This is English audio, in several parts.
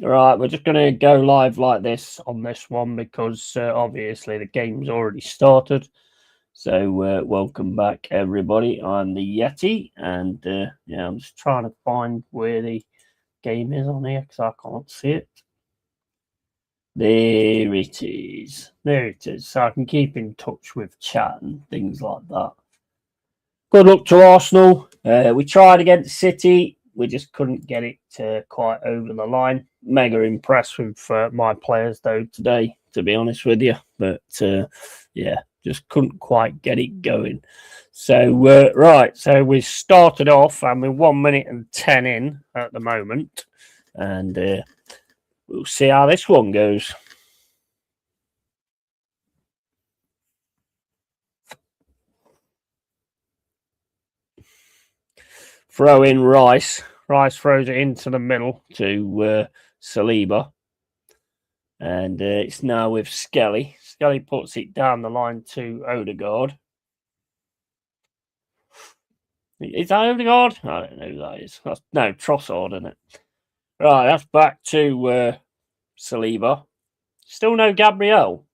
Right, we're just going to go live like this on this one because obviously the game's already started. So welcome back, everybody. I'm the Yeti, and yeah, I'm just trying to find where the game is on here because I can't see it. There it is. There it is. So I can keep in touch with chat and things like that. Good luck to Arsenal. We tried against City. We just couldn't get it quite over the line. Mega impressed with my players, though, today, to be honest with you. But, yeah, just couldn't quite get it going. So, right, so we started off and we're 1 minute and 10 in at the moment. And we'll see how this one goes. Throw in Rice. Rice throws it into the middle to Saliba. And it's now with Skelly. Skelly puts it down the line to Odegaard. Is that Odegaard? I don't know who that is. No, Trossard, isn't it? Right, that's back to Saliba. Still no Gabriel.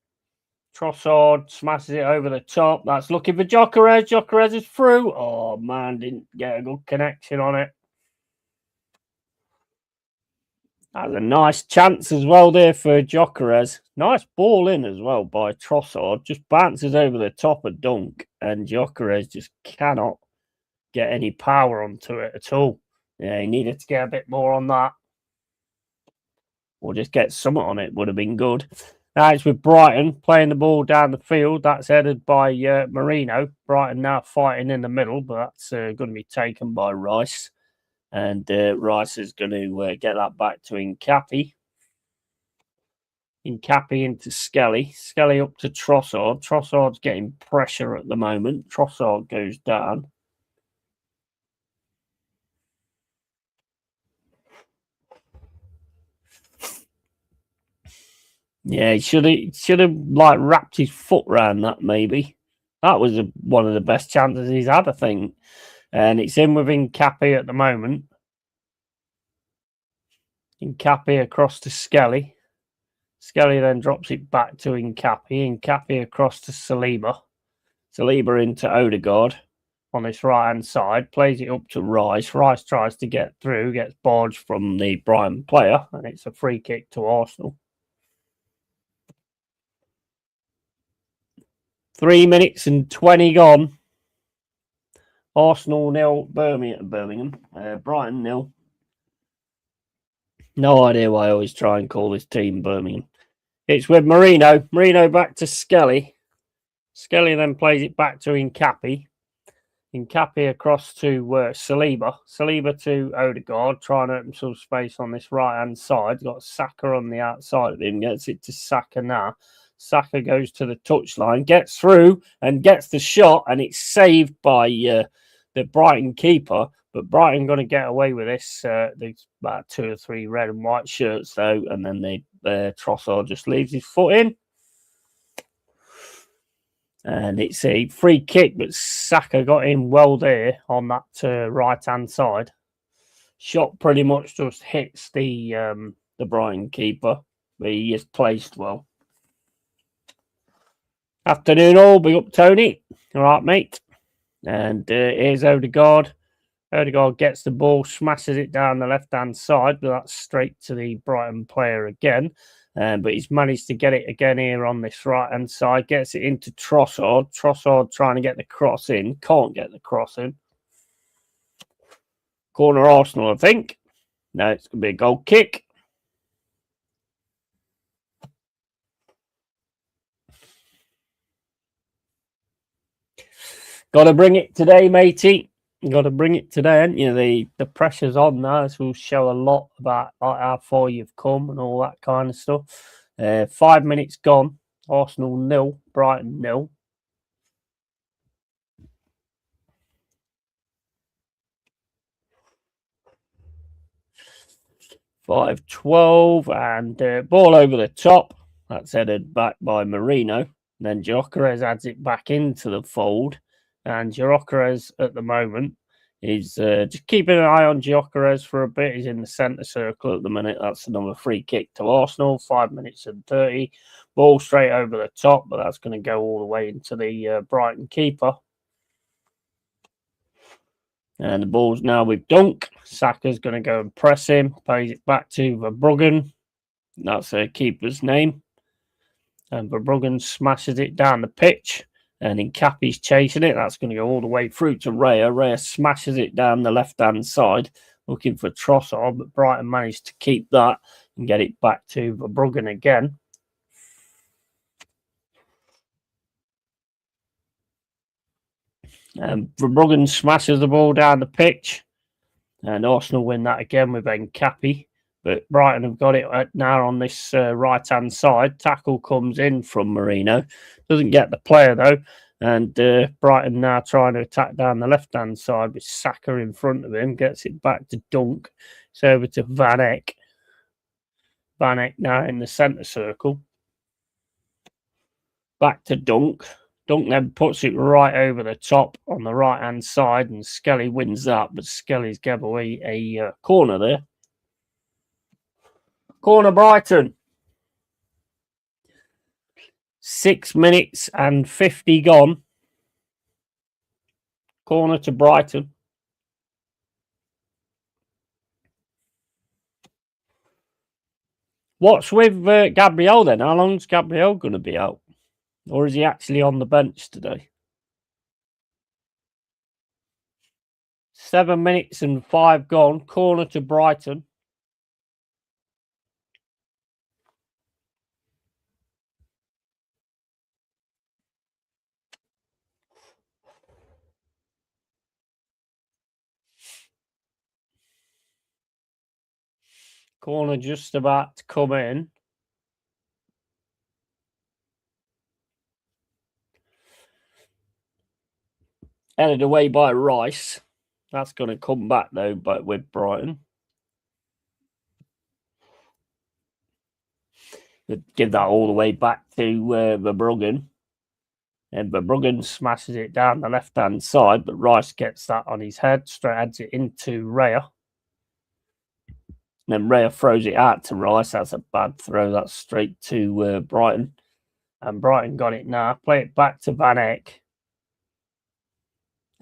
Trossard smashes it over the top. That's looking for Gyökeres. Gyökeres is through. Oh, man, didn't get a good connection on it. That's a nice chance as well there for Gyökeres. Nice ball in as well by Trossard. Just bounces over the top of Dunk, and Gyökeres just cannot get any power onto it at all. Yeah, he needed to get a bit more on that. Or just get something on it would have been good. Now it's with Brighton playing the ball down the field. That's headed by Marino. Brighton now fighting in the middle, but that's going to be taken by Rice. And Rice is going to get that back to Nkappi. Nkappi into Skelly. Skelly up to Trossard. Trossard's getting pressure at the moment. Trossard goes down. Yeah, he should have like wrapped his foot around that. Maybe that was one of the best chances he's had, I think. And it's in with Nkappi at the moment. Nkappi across to Skelly. Skelly then drops it back to Nkappi. Nkappi across to Saliba. Saliba into Odegaard on this right-hand side. Plays it up to Rice. Rice tries to get through. Gets barged from the Brighton player. And it's a free kick to Arsenal. 3 minutes and 20 gone. Arsenal 0, Birmingham. Brighton 0. No idea why I always try and call this team Birmingham. It's with Marino. Marino back to Skelly. Skelly then plays it back to Nkappi. Nkappi across to Saliba. Saliba to Odegaard. Trying to open some space on this right-hand side. Got Saka on the outside of him. Gets it to Saka now. Saka goes to the touchline, gets through and gets the shot, and it's saved by the Brighton keeper. But Brighton going to get away with this. There's about 2 or 3 red and white shirts, though, and then Trossard just leaves his foot in. And it's a free kick, but Saka got in well there on that right-hand side. Shot pretty much just hits the Brighton keeper, but he is placed well. Afternoon all, big up Tony. All right, mate. And here's Odegaard. Odegaard gets the ball, smashes it down the left-hand side, but that's straight to the Brighton player again. But he's managed to get it again here on this right-hand side. Gets it into Trossard. Trossard trying to get the cross in. Can't get the cross in. Corner Arsenal, I think. No, it's going to be a goal kick. Got to bring it today, matey. Got to bring it today, haven't you? The pressure's on now. This will show a lot about how far you've come and all that kind of stuff. 5 minutes gone. Arsenal 0, Brighton 0. .5:12 and ball over the top. That's headed back by Marino. And then Gyökeres adds it back into the fold. And Gyökeres at the moment He's just keeping an eye on Gyökeres for a bit. He's in the centre circle at the minute. That's another free kick to Arsenal. 5 minutes and 30. Ball straight over the top, but that's going to go all the way into the Brighton keeper. And the ball's now with Dunk. Saka's going to go and press him. Plays it back to Verbruggen. That's a keeper's name. And Verbruggen smashes it down the pitch. And Nkappi's chasing it. That's going to go all the way through to Raya. Raya smashes it down the left-hand side, looking for Trossard, but Brighton managed to keep that and get it back to Verbruggen again. And Verbruggen smashes the ball down the pitch. And Arsenal win that again with Nkappi. But Brighton have got it now on this right-hand side. Tackle comes in from Merino. Doesn't get the player, though. And Brighton now trying to attack down the left-hand side with Saka in front of him. Gets it back to Dunk. It's over to Van Eyck. Van Eyck now in the centre circle. Back to Dunk. Dunk then puts it right over the top on the right-hand side. And Skelly wins that. But Skelly's gave away a corner there. Corner Brighton. 6 minutes and 50 gone. Corner to Brighton. What's with Gabriel then? How long's Gabriel going to be out? Or is he actually on the bench today? 7 minutes and 5 gone. Corner to Brighton. Corner just about to come in. Headed away by Rice. That's going to come back, though, but with Brighton. Give that all the way back to Verbruggen. And Verbruggen smashes it down the left-hand side, but Rice gets that on his head. Straight adds it into Raya. And then Raya throws it out to Rice. That's a bad throw. That's straight to Brighton. And Brighton got it now. Play it back to Van Eyck.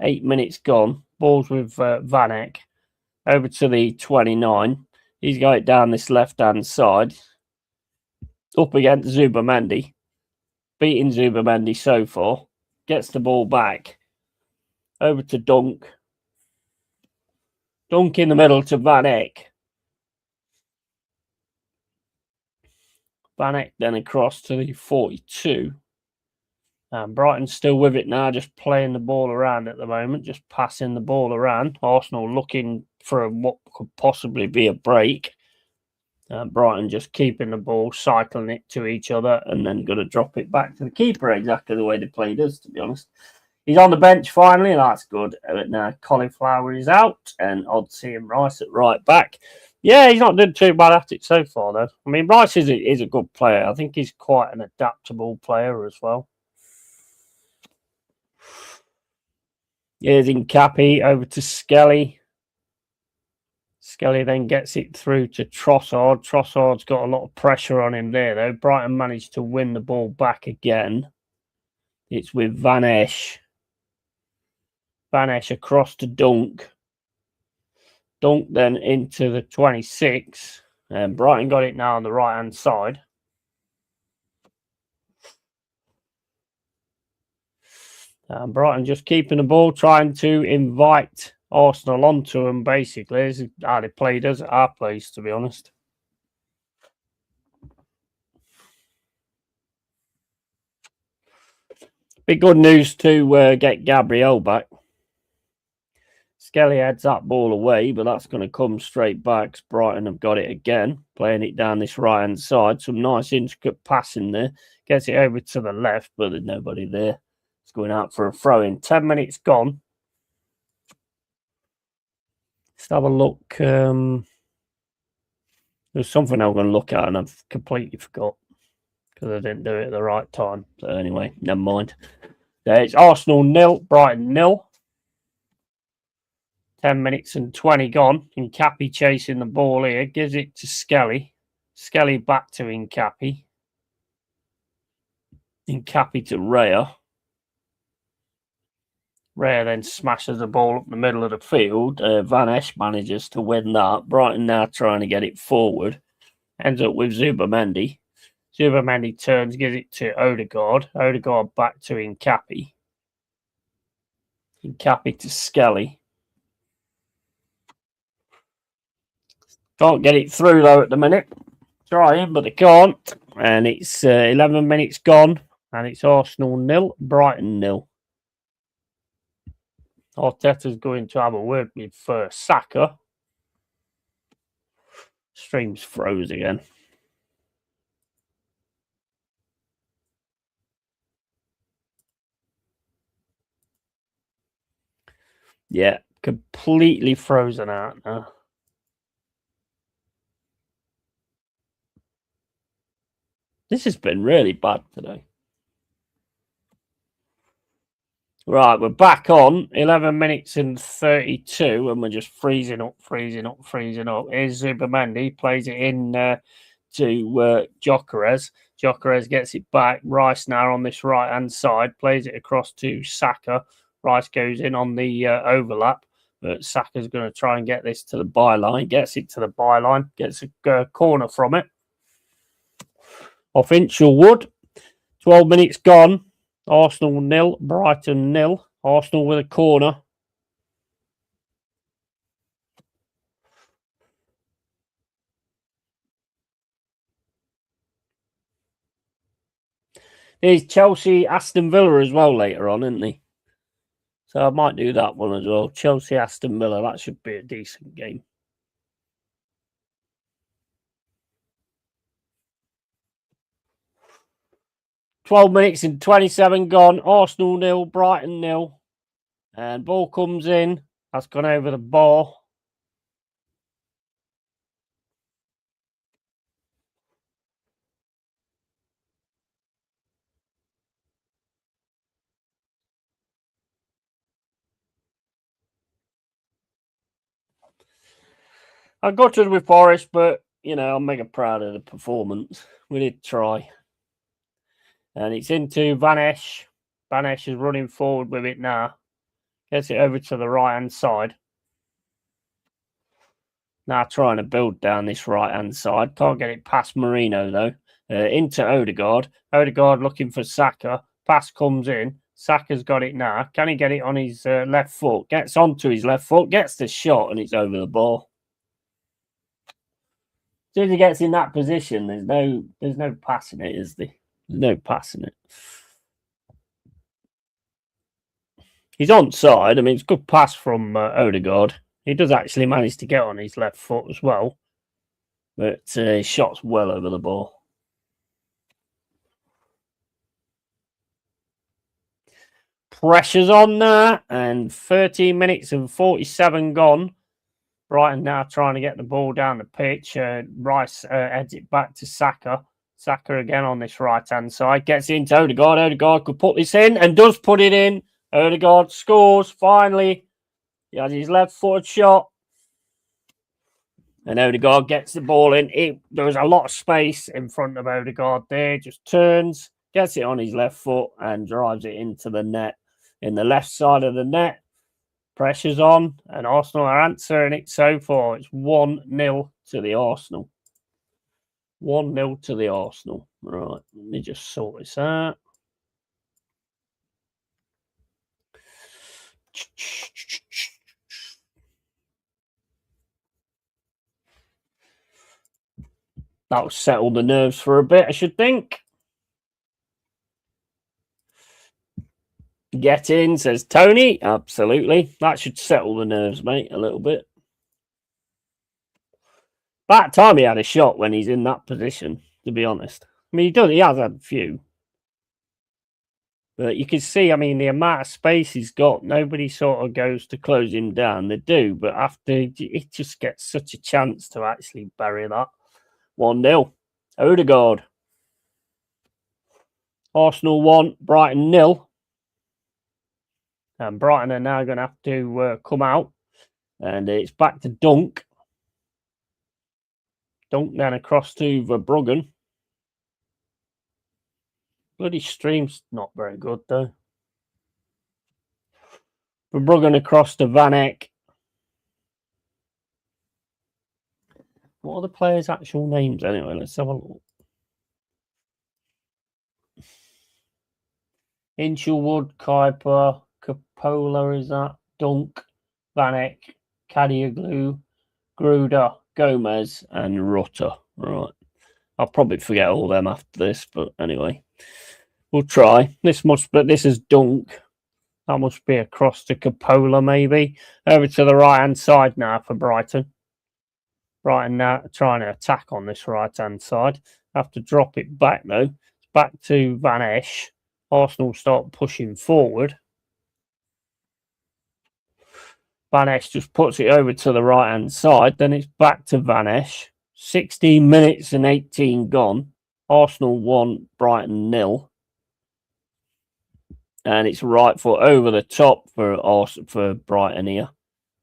8 minutes gone. Ball's with Van Eyck. Over to the 29. He's got it down this left-hand side. Up against Zubamendi. Beating Zubamendi so far. Gets the ball back. Over to Dunk. Dunk in the middle to Van Eyck. Van Eyck then across to the 42. And Brighton's still with it now, just playing the ball around at the moment, just passing the ball around. Arsenal looking for what could possibly be a break. Brighton just keeping the ball, cycling it to each other, and then going to drop it back to the keeper exactly the way they played us, to be honest. He's on the bench finally, and that's good. But now Cauliflower is out, and Odsey and Rice at right back. Yeah, he's not doing too bad at it so far, though. I mean, Rice is a good player. I think he's quite an adaptable player as well. Here's Nkappi over to Skelly. Skelly then gets it through to Trossard. Trossard's got a lot of pressure on him there, though. Brighton managed to win the ball back again. It's with Van Eyck. Van Eyck across to Dunk. Dunk then into the 26. And Brighton got it now on the right-hand side. And Brighton just keeping the ball, trying to invite Arsenal onto them, basically. This is how they played us at our place, to be honest. Be good news to get Gabriel back. Skelly heads that ball away, but that's going to come straight back. Brighton have got it again, playing it down this right-hand side. Some nice intricate passing there. Gets it over to the left, but there's nobody there. It's going out for a throw-in. 10 minutes gone. Let's have a look. There's something I'm going to look at, and I've completely forgot because I didn't do it at the right time. So anyway, never mind. It's Arsenal 0, Brighton 0. 10 minutes and 20 gone. Incapi chasing the ball here. Gives it to Skelly. Skelly back to Incapi. Incapi to Rhea. Rhea then smashes the ball up the middle of the field. Van Esch manages to win that. Brighton now trying to get it forward. Ends up with Zubamendi. Zubamendi turns, gives it to Odegaard. Odegaard back to Incapi. Incapi to Skelly. Can't get it through though at the minute. Trying, but they can't. And it's 11 minutes gone. And it's Arsenal 0, Brighton 0. Arteta's going to have a word with Saka. Stream's froze again. Yeah, completely frozen out now. This has been really bad today. Right, we're back on 11 minutes and 32, and we're just freezing up. Here's Zubamendi, plays it in to Gyökeres. Gyökeres gets it back. Rice now on this right-hand side, plays it across to Saka. Rice goes in on the overlap, but Saka's going to try and get this to the byline. Gets it to the byline, gets a corner from it. Off Inchelwood. 12 minutes gone. Arsenal 0, Brighton 0. Arsenal with a corner. There's Chelsea, Aston Villa as well later on, isn't he? So I might do that one as well. Chelsea, Aston Villa. That should be a decent game. "12 minutes and 27 gone. Arsenal 0, Brighton 0. And ball comes in. That's gone over the bar. I gutted with Forest, but, I'm mega proud of the performance. We did try. And it's into Van Esch. Van Esch is running forward with it now. Gets it over to the right-hand side. Now trying to build down this right-hand side. Can't get it past Marino, though. Into Odegaard. Odegaard looking for Saka. Pass comes in. Saka's got it now. Can he get it on his left foot? Gets onto his left foot. Gets the shot, and it's over the ball. As soon as he gets in that position, there's no passing it, is there? There's no passing it. He's onside. I mean, it's a good pass from Odegaard. He does actually manage to get on his left foot as well. But his shot's well over the ball. Pressure's on there. And 13 minutes and 47 gone. Brighton now trying to get the ball down the pitch. Rice heads it back to Saka. Saka again on this right-hand side. Gets into Odegaard. Odegaard could put this in and does put it in. Odegaard scores finally. He has his left-footed shot. And Odegaard gets the ball in. There was a lot of space in front of Odegaard there. Just turns, gets it on his left foot and drives it into the net. In the left side of the net. Pressure's on, and Arsenal are answering it so far. It's 1-0 to the Arsenal. 1-0 to the Arsenal. Right, let me just sort this out. That'll settle the nerves for a bit, I should think. Get in, says Tony. Absolutely. That should settle the nerves, mate, a little bit. That time he had a shot when he's in that position, to be honest. I mean, he has had a few. But you can see, I mean, the amount of space he's got, nobody sort of goes to close him down. They do, but after, it just gets such a chance to actually bury that. 1-0. Odegaard. Arsenal 1, Brighton 0. And Brighton are now going to have to come out. And it's back to Dunk. Dunk then across to Verbruggen. Bloody stream's not very good, though. Verbruggen across to Van Eyck. What are the players' actual names, anyway? Let's have a look. Hinchelwood, Kuiper, Coppola, is that? Dunk, Van Eyck, Kadioglu, Gruder, Gomez, and Rutter. Right. I'll probably forget all them after this, but anyway. We'll try. This is Dunk. That must be across to Coppola, maybe. Over to the right-hand side now for Brighton. Brighton now trying to attack on this right-hand side. Have to drop it back, though. It's back to Van Esch. Arsenal start pushing forward. Van Esch just puts it over to the right-hand side. Then it's back to Van Esch. 16 minutes and 18 gone. Arsenal 1, Brighton 0. And it's right foot over the top for Brighton here.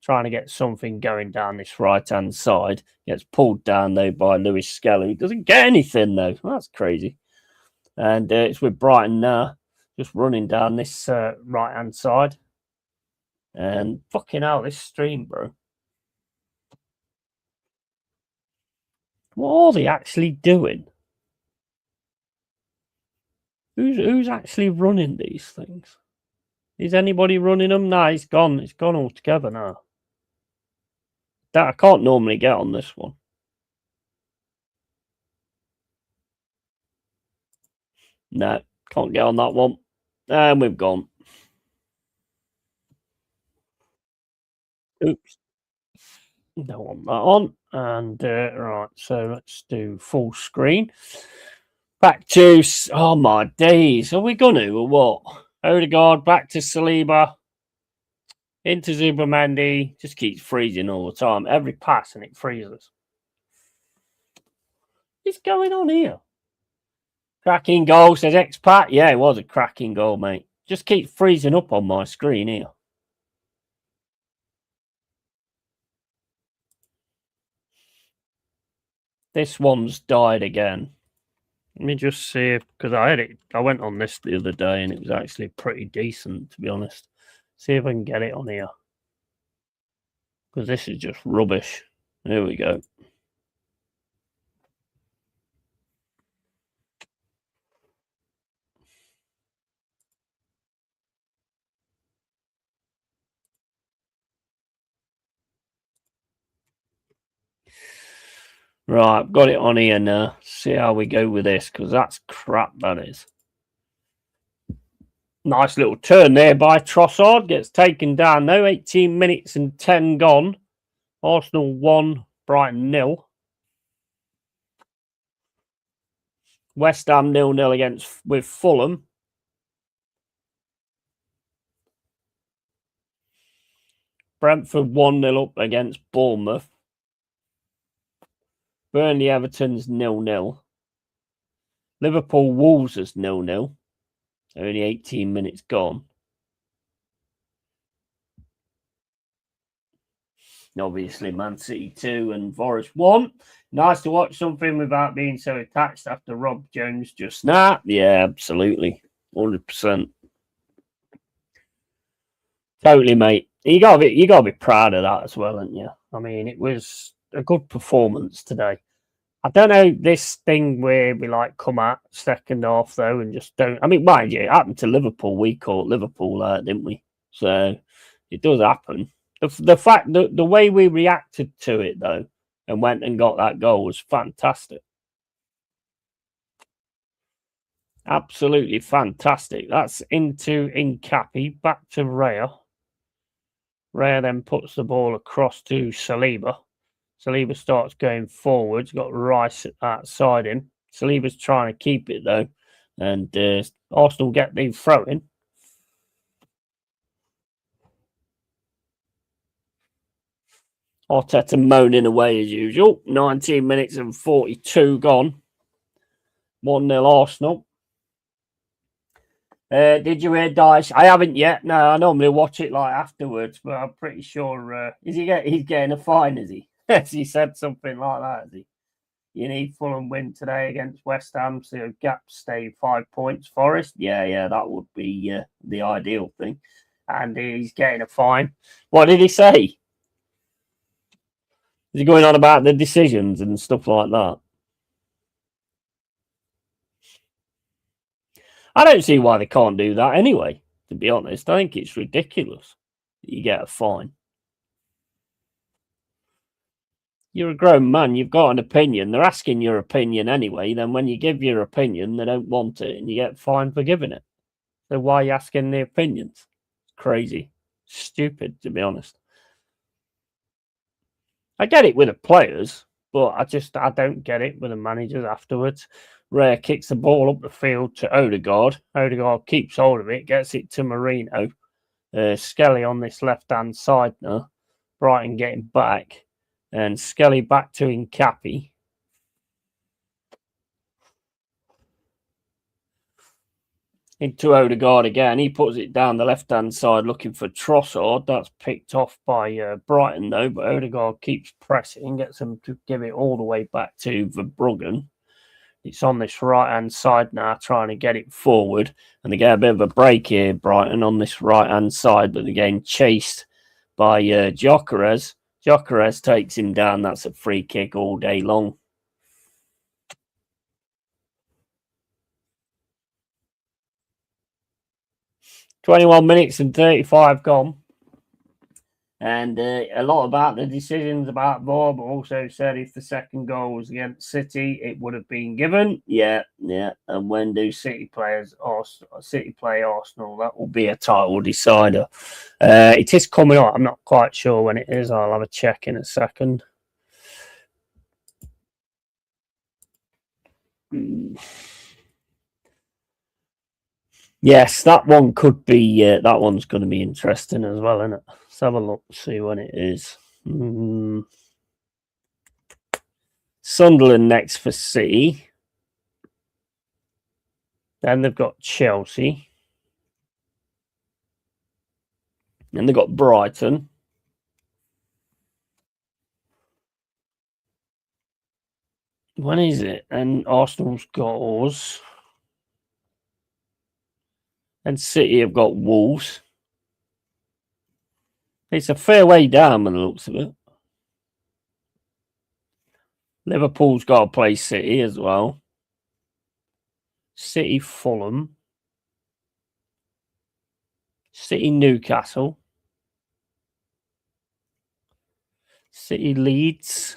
Trying to get something going down this right-hand side. Gets pulled down, though, by Lewis Skelly. He doesn't get anything, though. That's crazy. And it's with Brighton now. Just running down this right-hand side. And fucking hell, this stream, bro. What are they actually doing? Who's actually running these things? Is anybody running them? No, it's gone. It's gone altogether now. That I can't normally get on this one. No, can't get on that one. And we've gone. Oops. Don't want that on. And right, so let's do full screen. Back to, oh my days. Are we going to or what? Odegaard back to Saliba. Into Zubimendi. Just keeps freezing all the time. Every pass and it freezes. What's going on here? Cracking goal, says Expat. Yeah, it was a cracking goal, mate. Just keep freezing up on my screen here. This one's died again. Let me just see if, because I went on this the other day and it was actually pretty decent, to be honest. See if I can get it on here. Because this is just rubbish. There we go. Right, I've got it on here now. See how we go with this, because that's crap, that is. Nice little turn there by Trossard. Gets taken down, though. 18 minutes and 10 gone. Arsenal 1, Brighton 0. West Ham 0-0 with Fulham. Brentford 1-0 up against Bournemouth. Burnley Everton's 0-0. Liverpool Wolves is 0-0. Only 18 minutes gone. Obviously, Man City 2 and Forest 1. Nice to watch something without being so attached after Rob Jones just now. Yeah, absolutely. 100%. Totally, mate. You gotta be proud of that as well, aren't you? I mean, it was a good performance today. I don't know this thing where we like come out second half though and just don't. I mean, mind you, it happened to Liverpool. We caught Liverpool out, didn't we? So it does happen. The fact that the way we reacted to it though and went and got that goal was fantastic. Absolutely fantastic. That's into Incapi, back to Raya. Raya then puts the ball across to Saliba. Saliba starts going forwards. Got Rice outside him. Saliba's trying to keep it though, and Arsenal get the throw in. Arteta moaning away as usual. 19 minutes and 42 gone. 1-0 Arsenal. Did you hear Dyche? I haven't yet. No, I normally watch it like afterwards, but I'm pretty sure he's getting a fine, is he? Has he said something like that? Has he? You need Fulham win today against West Ham, so gap stay 5 points. Forest, yeah, that would be the ideal thing. And he's getting a fine. What did he say? Is he going on about the decisions and stuff like that? I don't see why they can't do that anyway, to be honest. I think it's ridiculous that you get a fine. You're a grown man, you've got an opinion. They're asking your opinion anyway. Then when you give your opinion, they don't want it and you get fined for giving it. So why are you asking the opinions? Crazy. Stupid, to be honest. I get it with the players, but I don't get it with the managers afterwards. Rare kicks the ball up the field to Odegaard. Odegaard keeps hold of it, gets it to Marino. Skelly on this left-hand side now. Brighton getting back. And Skelly back to Incapi. Into Odegaard again. He puts it down the left-hand side looking for Trossard. That's picked off by Brighton, though. But Odegaard keeps pressing, gets them to give it all the way back to Verbruggen. It's on this right-hand side now, trying to get it forward. And they get a bit of a break here, Brighton, on this right-hand side. But they're getting chased by Gyökeres. Gyökeres takes him down. That's a free kick all day long. "21 minutes and 35 gone." And a lot about the decisions about VAR, but also said if the second goal was against City, it would have been given. Yeah. And when do City play Arsenal? That will be a title decider. It is coming up. I'm not quite sure when it is. I'll have a check in a second. Yes, that one could be. That one's going to be interesting as well, isn't it? Let's have a look, see when it is. Sunderland next for City. Then they've got Chelsea. And they've got Brighton. When is it? And Arsenal's got us. And City have got Wolves. It's a fair way down by the looks of it. Liverpool's got to play City as well. City Fulham. City Newcastle. City Leeds.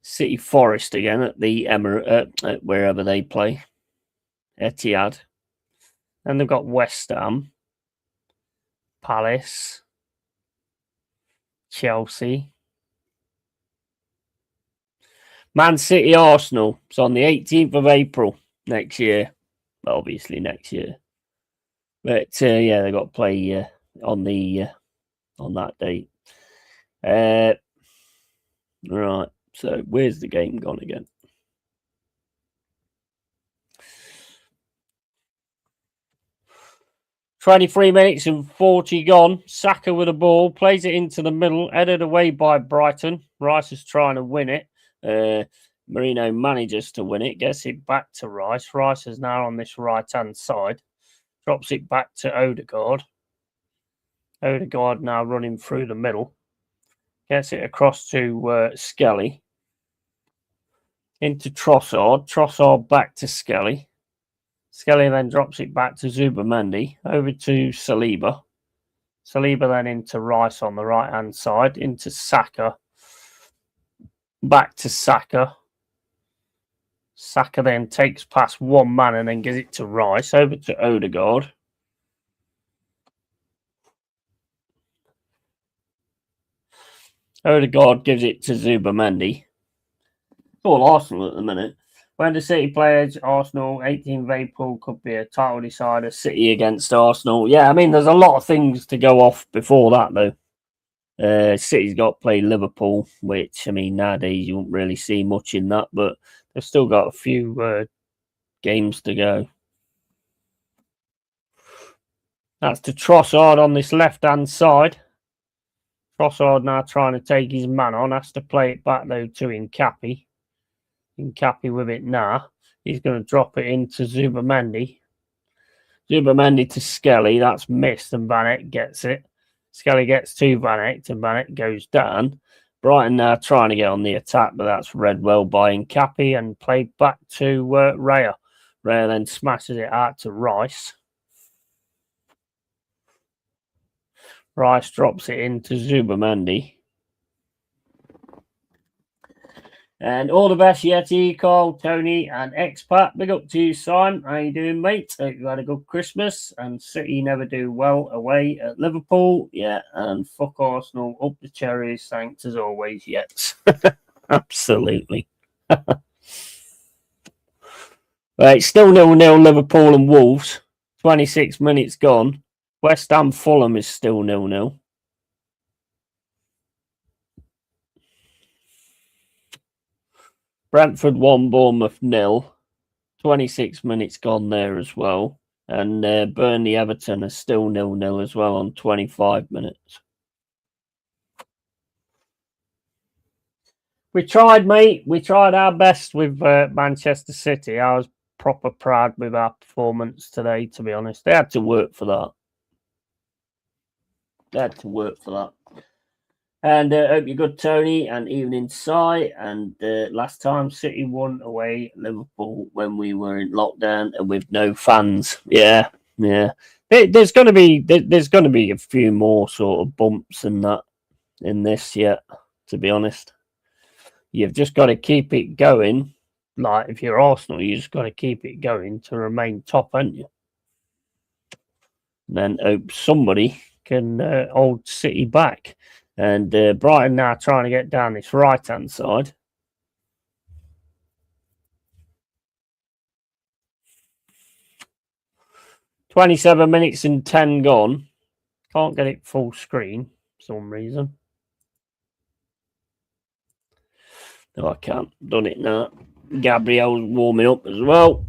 City Forest again at the Emirates, wherever they play. Etihad. And they've got West Ham. Palace. Chelsea. Man City Arsenal. It's on the 18th of April next year. Well, obviously next year. But yeah, they've got to play on that date. Right. So where's the game gone again? "23 minutes and 40 gone. Saka with the ball, plays it into the middle, headed away by Brighton. Rice is trying to win it. Marino manages to win it, gets it back to Rice. Rice is now on this right-hand side. Drops it back to Odegaard. Odegaard now running through the middle. Gets it across to Skelly. Into Trossard. Trossard back to Skelly. Skelly then drops it back to Zubamendi. Over to Saliba. Saliba then into Rice on the right-hand side. Into Saka. Back to Saka. Saka then takes past one man and then gives it to Rice. Over to Odegaard. Odegaard gives it to Zubamendi. It's all Arsenal at the minute. When the City players, Arsenal, 18th of April, could be a title decider. City against Arsenal. Yeah, I mean, there's a lot of things to go off before that, though. City's got to play Liverpool, which, I mean, nowadays you won't really see much in that, but they've still got a few games to go. That's to Trossard on this left-hand side. Trossard now trying to take his man on. Has to play it back, though, to Incapi. Incapi with it now. He's going to drop it into Zubamendi. Zubamendi to Skelly. That's missed, and Van Eyck gets it. Skelly gets to Van Eyck, and Van Eyck goes down. Brighton now trying to get on the attack, but that's read well by Incapi and played back to Raya. Raya then smashes it out to Rice. Rice drops it into Zubamendi. And all the best, Yeti, Carl, Tony, and Expat. Big up to you, Simon. How you doing, mate? Hope you had a good Christmas. And City never do well away at Liverpool. Yeah, and fuck Arsenal. Up the cherries. Thanks as always, Yets. Absolutely. Right, still 0-0 Liverpool and Wolves. 26 minutes gone. West Ham Fulham is still 0-0. Brentford 1, Bournemouth 0. 26 minutes gone there as well. And Burnley Everton are still 0-0 as well on 25 minutes. We tried, mate. We tried our best with Manchester City. I was proper proud with our performance today, to be honest. They had to work for that. And hope you're good, Tony, and evening, Si. And last time City won away at Liverpool when we were in lockdown and with no fans. Yeah. There's going to be a few more sort of bumps and that in this yet. To be honest, you've just got to keep it going. Like if you're Arsenal, you just got to keep it going to remain top, haven't you? And then hope somebody can hold City back. And Brighton now trying to get down this right-hand side. $27 minutes and 10 gone. Can't get it full screen for some reason. No, I can't. Done it now. Gabriel's warming up as well.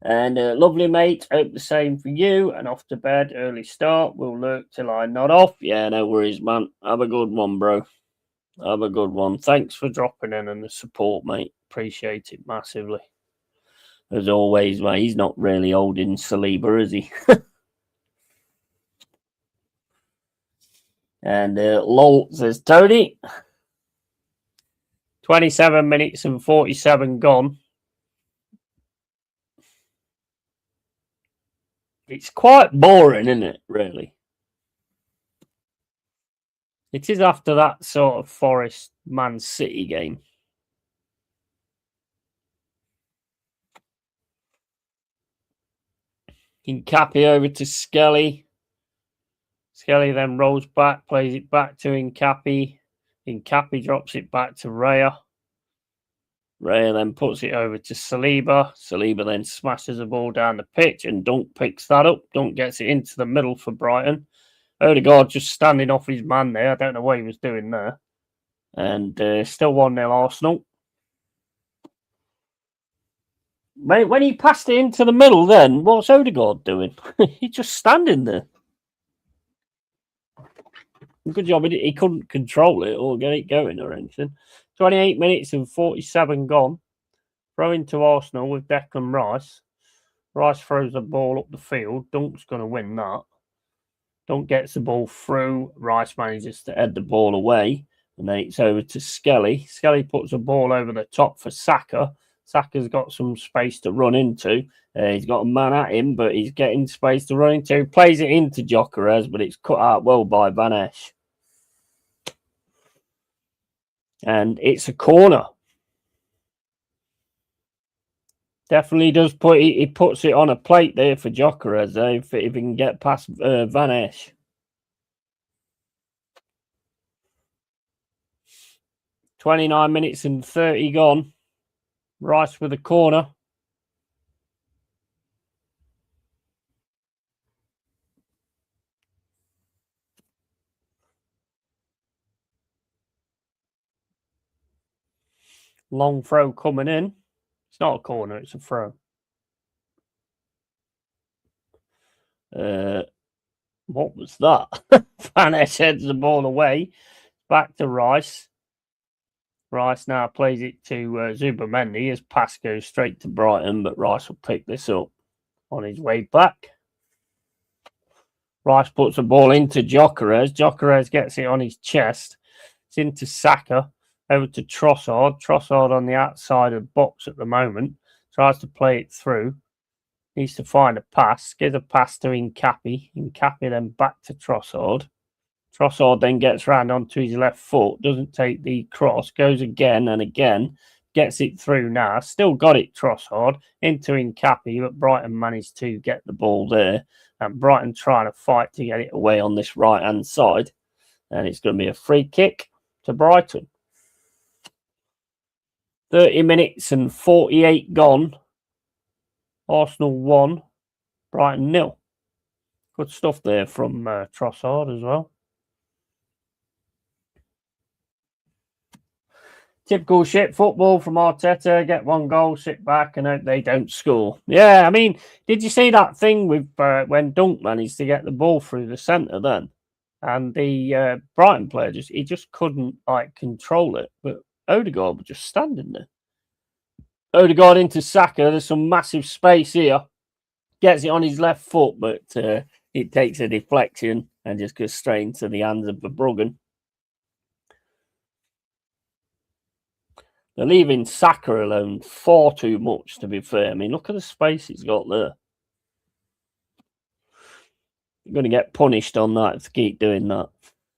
And lovely, mate. Hope the same for you. And off to bed, early start. We'll lurk till I nod off. Yeah, no worries, man. Have a good one, bro. Have a good one. Thanks for dropping in and the support, mate. Appreciate it massively. As always, mate. He's not really holding Saliba, is he? And lol, says Tony. 27 minutes and 47 gone. It's quite boring, isn't it, really? It is after that sort of Forest Man City game. Incapi over to Skelly. Skelly then rolls back, plays it back to Incapi. Incapi drops it back to Raya. Raya then puts it over to Saliba. Saliba then smashes the ball down the pitch and Dunk picks that up. Dunk gets it into the middle for Brighton. Odegaard just standing off his man there. I don't know what he was doing there. And still 1-0 Arsenal. When he passed it into the middle then, what's Odegaard doing? He's just standing there. Good job. He couldn't control it or get it going or anything. 28 minutes and 47 gone. Throw into Arsenal with Declan Rice. Rice throws the ball up the field. Dunk's going to win that. Dunk gets the ball through. Rice manages to head the ball away. And then it's over to Skelly. Skelly puts the ball over the top for Saka. Saka's got some space to run into. He's got a man at him, but he's getting space to run into. He plays it into Gyökeres, but it's cut out well by Van Eyck. And it's a corner. Definitely does put he puts it on a plate there for Gyökeres, if he can get past Van Eyck. $29 minutes and 30 gone. Rice with a corner. Long throw coming in. It's not a corner, it's a throw. What was that? Van Ness heads the ball away. Back to Rice. Rice now plays it to Zubamendi. His pass goes straight to Brighton, but Rice will pick this up on his way back. Rice puts the ball into Gyökeres. Gyökeres gets it on his chest. It's into Saka. Over to Trossard. Trossard on the outside of the box at the moment. Tries to play it through. Needs to find a pass. Gives a pass to Nkappi. Nkappi then back to Trossard. Trossard then gets round onto his left foot. Doesn't take the cross. Goes again and again. Gets it through now. Still got it, Trossard. Into Nkappi, but Brighton managed to get the ball there. And Brighton trying to fight to get it away on this right-hand side. And it's going to be a free kick to Brighton. 30 minutes and 48 gone. Arsenal 1, Brighton 0. Good stuff there from Trossard as well. Typical shit football from Arteta. Get one goal, sit back, and hope they don't score. Yeah, I mean, did you see that thing with when Dunk managed to get the ball through the centre then? And the Brighton player just couldn't control it. But Odegaard was just standing there. Odegaard into Saka. There's some massive space here. Gets it on his left foot, but it takes a deflection and just goes straight into the hands of Verbruggen. They're leaving Saka alone far too much, to be fair. I mean, look at the space he's got there. You're going to get punished on that if they keep doing that.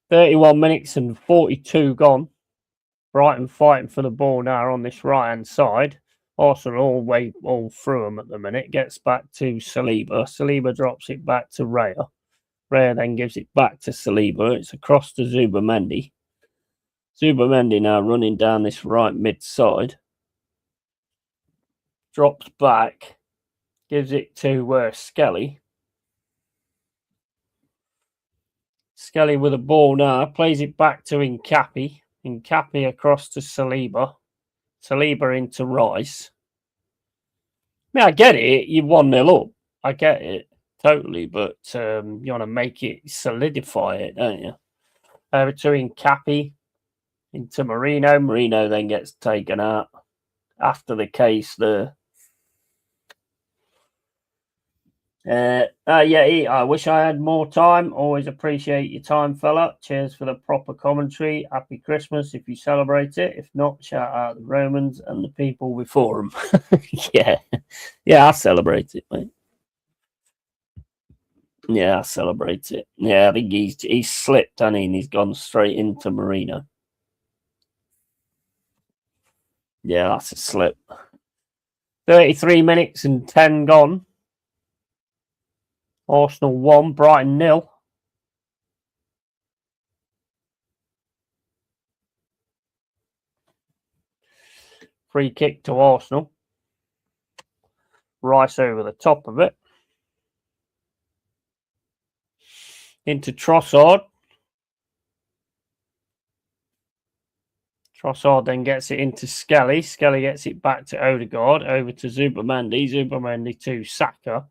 31 minutes and 42 gone. Brighton fighting for the ball now on this right-hand side. Arsenal all through them at the minute. Gets back to Saliba. Saliba drops it back to Raya. Raya then gives it back to Saliba. It's across to Zubamendi. Zubamendi now running down this right mid-side. Drops back. Gives it to Skelly. Skelly with the ball now. Plays it back to Nkappi. Nkappi across to Saliba. Saliba into Rice. I mean, I get it. You're 1-0 up. I get it. Totally. But you want to make it, solidify it, don't you? Over to Nkappi. Into Marino. Marino then gets taken out. After the case there. I wish I had more time. Always appreciate your time, fella. Cheers for the proper commentary. Happy Christmas if you celebrate it. If not, shout out the Romans and the people before them. Yeah, I celebrate it, mate. Yeah, I celebrate it. Yeah, I think he's slipped, and he's gone straight into Marino. Yeah, that's a slip. 33 minutes and 10 gone. Arsenal 1, Brighton 0. Free kick to Arsenal. Rice over the top of it. Into Trossard. Trossard then gets it into Skelly. Skelly gets it back to Odegaard. Over to Zubamendi. Zubamendi to Saka.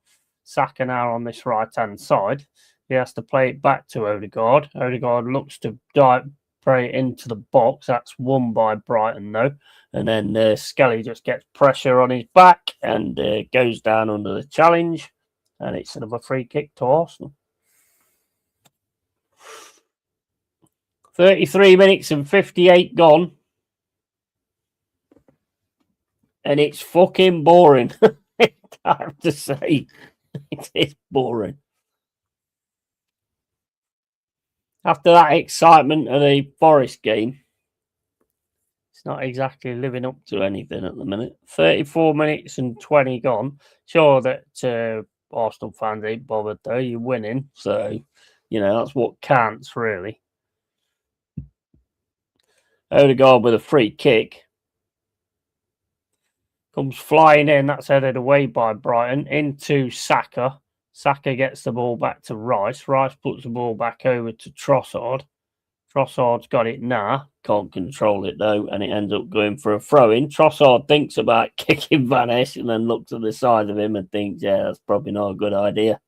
Saka now on this right-hand side. He has to play it back to Odegaard. Odegaard looks to play it into the box. That's won by Brighton, though. And then Skelly just gets pressure on his back and goes down under the challenge. And it's another free kick to Arsenal. 33 minutes and 58 gone. And it's fucking boring. I have to say. It is boring. After that excitement of the Forest game, it's not exactly living up to anything at the minute. 34 minutes and 20 gone. Sure that Arsenal fans ain't bothered though. You're winning. So, that's what counts really. Odegaard with a free kick. Comes flying in. That's headed away by Brighton. Into Saka. Saka gets the ball back to Rice. Rice puts the ball back over to Trossard. Trossard's got it now. Can't control it though, and it ends up going for a throw-in. Trossard thinks about kicking Van Esch and then looks to the side of him and thinks, yeah, that's probably not a good idea.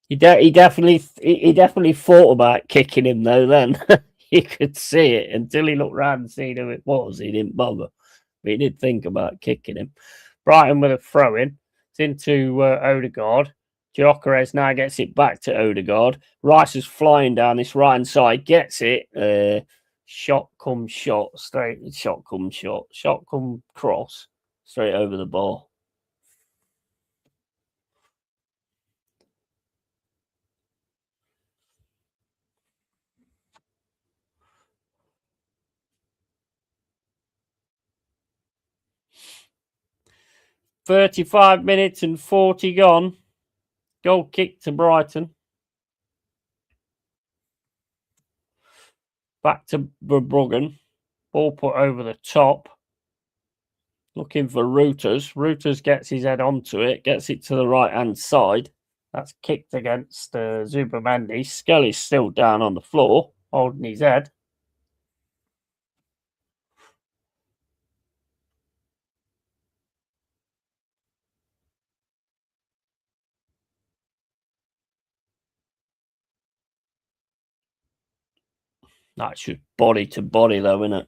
He definitely thought about kicking him though. Then you could see it until he looked round and seen who it was. He didn't bother, but he did think about kicking him. Brighton with a throw-in. It's into Odegaard. Gyökeres now gets it back to Odegaard. Rice is flying down this right hand side, gets it. Shot come shot, straight. Shot come shot. Shot come cross, straight over the bar. $35 and 40 gone. Goal kick to Brighton. Back to Verbruggen. Ball put over the top. Looking for Reuters. Reuters gets his head onto it. Gets it to the right-hand side. That's kicked against Zubamendi. Skelly's still down on the floor, holding his head. That's just body to body, though, isn't it?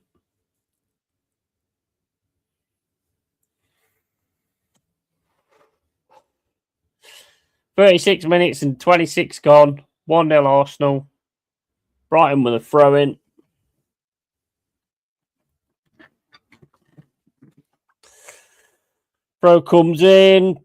$36 and 26 gone. 1-0 Arsenal. Brighton with a throw-in. Throw comes in.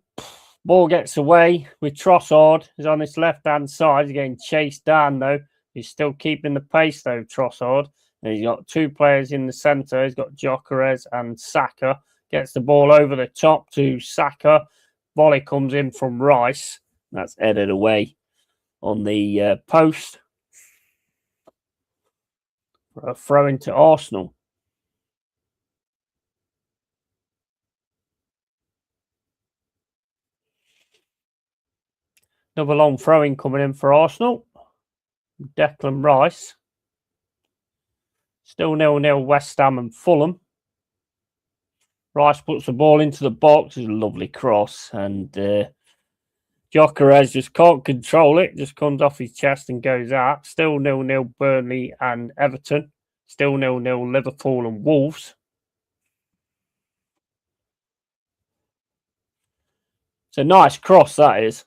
Ball gets away with Trossard. He's on his left-hand side. He's getting chased down, though. He's still keeping the pace, though, Trossard. And he's got two players in the centre. He's got Gyökeres and Saka. Gets the ball over the top to Saka. Volley comes in from Rice. That's headed away on the post. For a throw into Arsenal. Another long throwing coming in for Arsenal. Declan Rice. Still 0-0 West Ham and Fulham. Rice puts the ball into the box. It's a lovely cross. And Gyökeres just can't control it. Just comes off his chest and goes out. Still 0-0 Burnley and Everton. Still 0-0 Liverpool and Wolves. It's a nice cross, that is.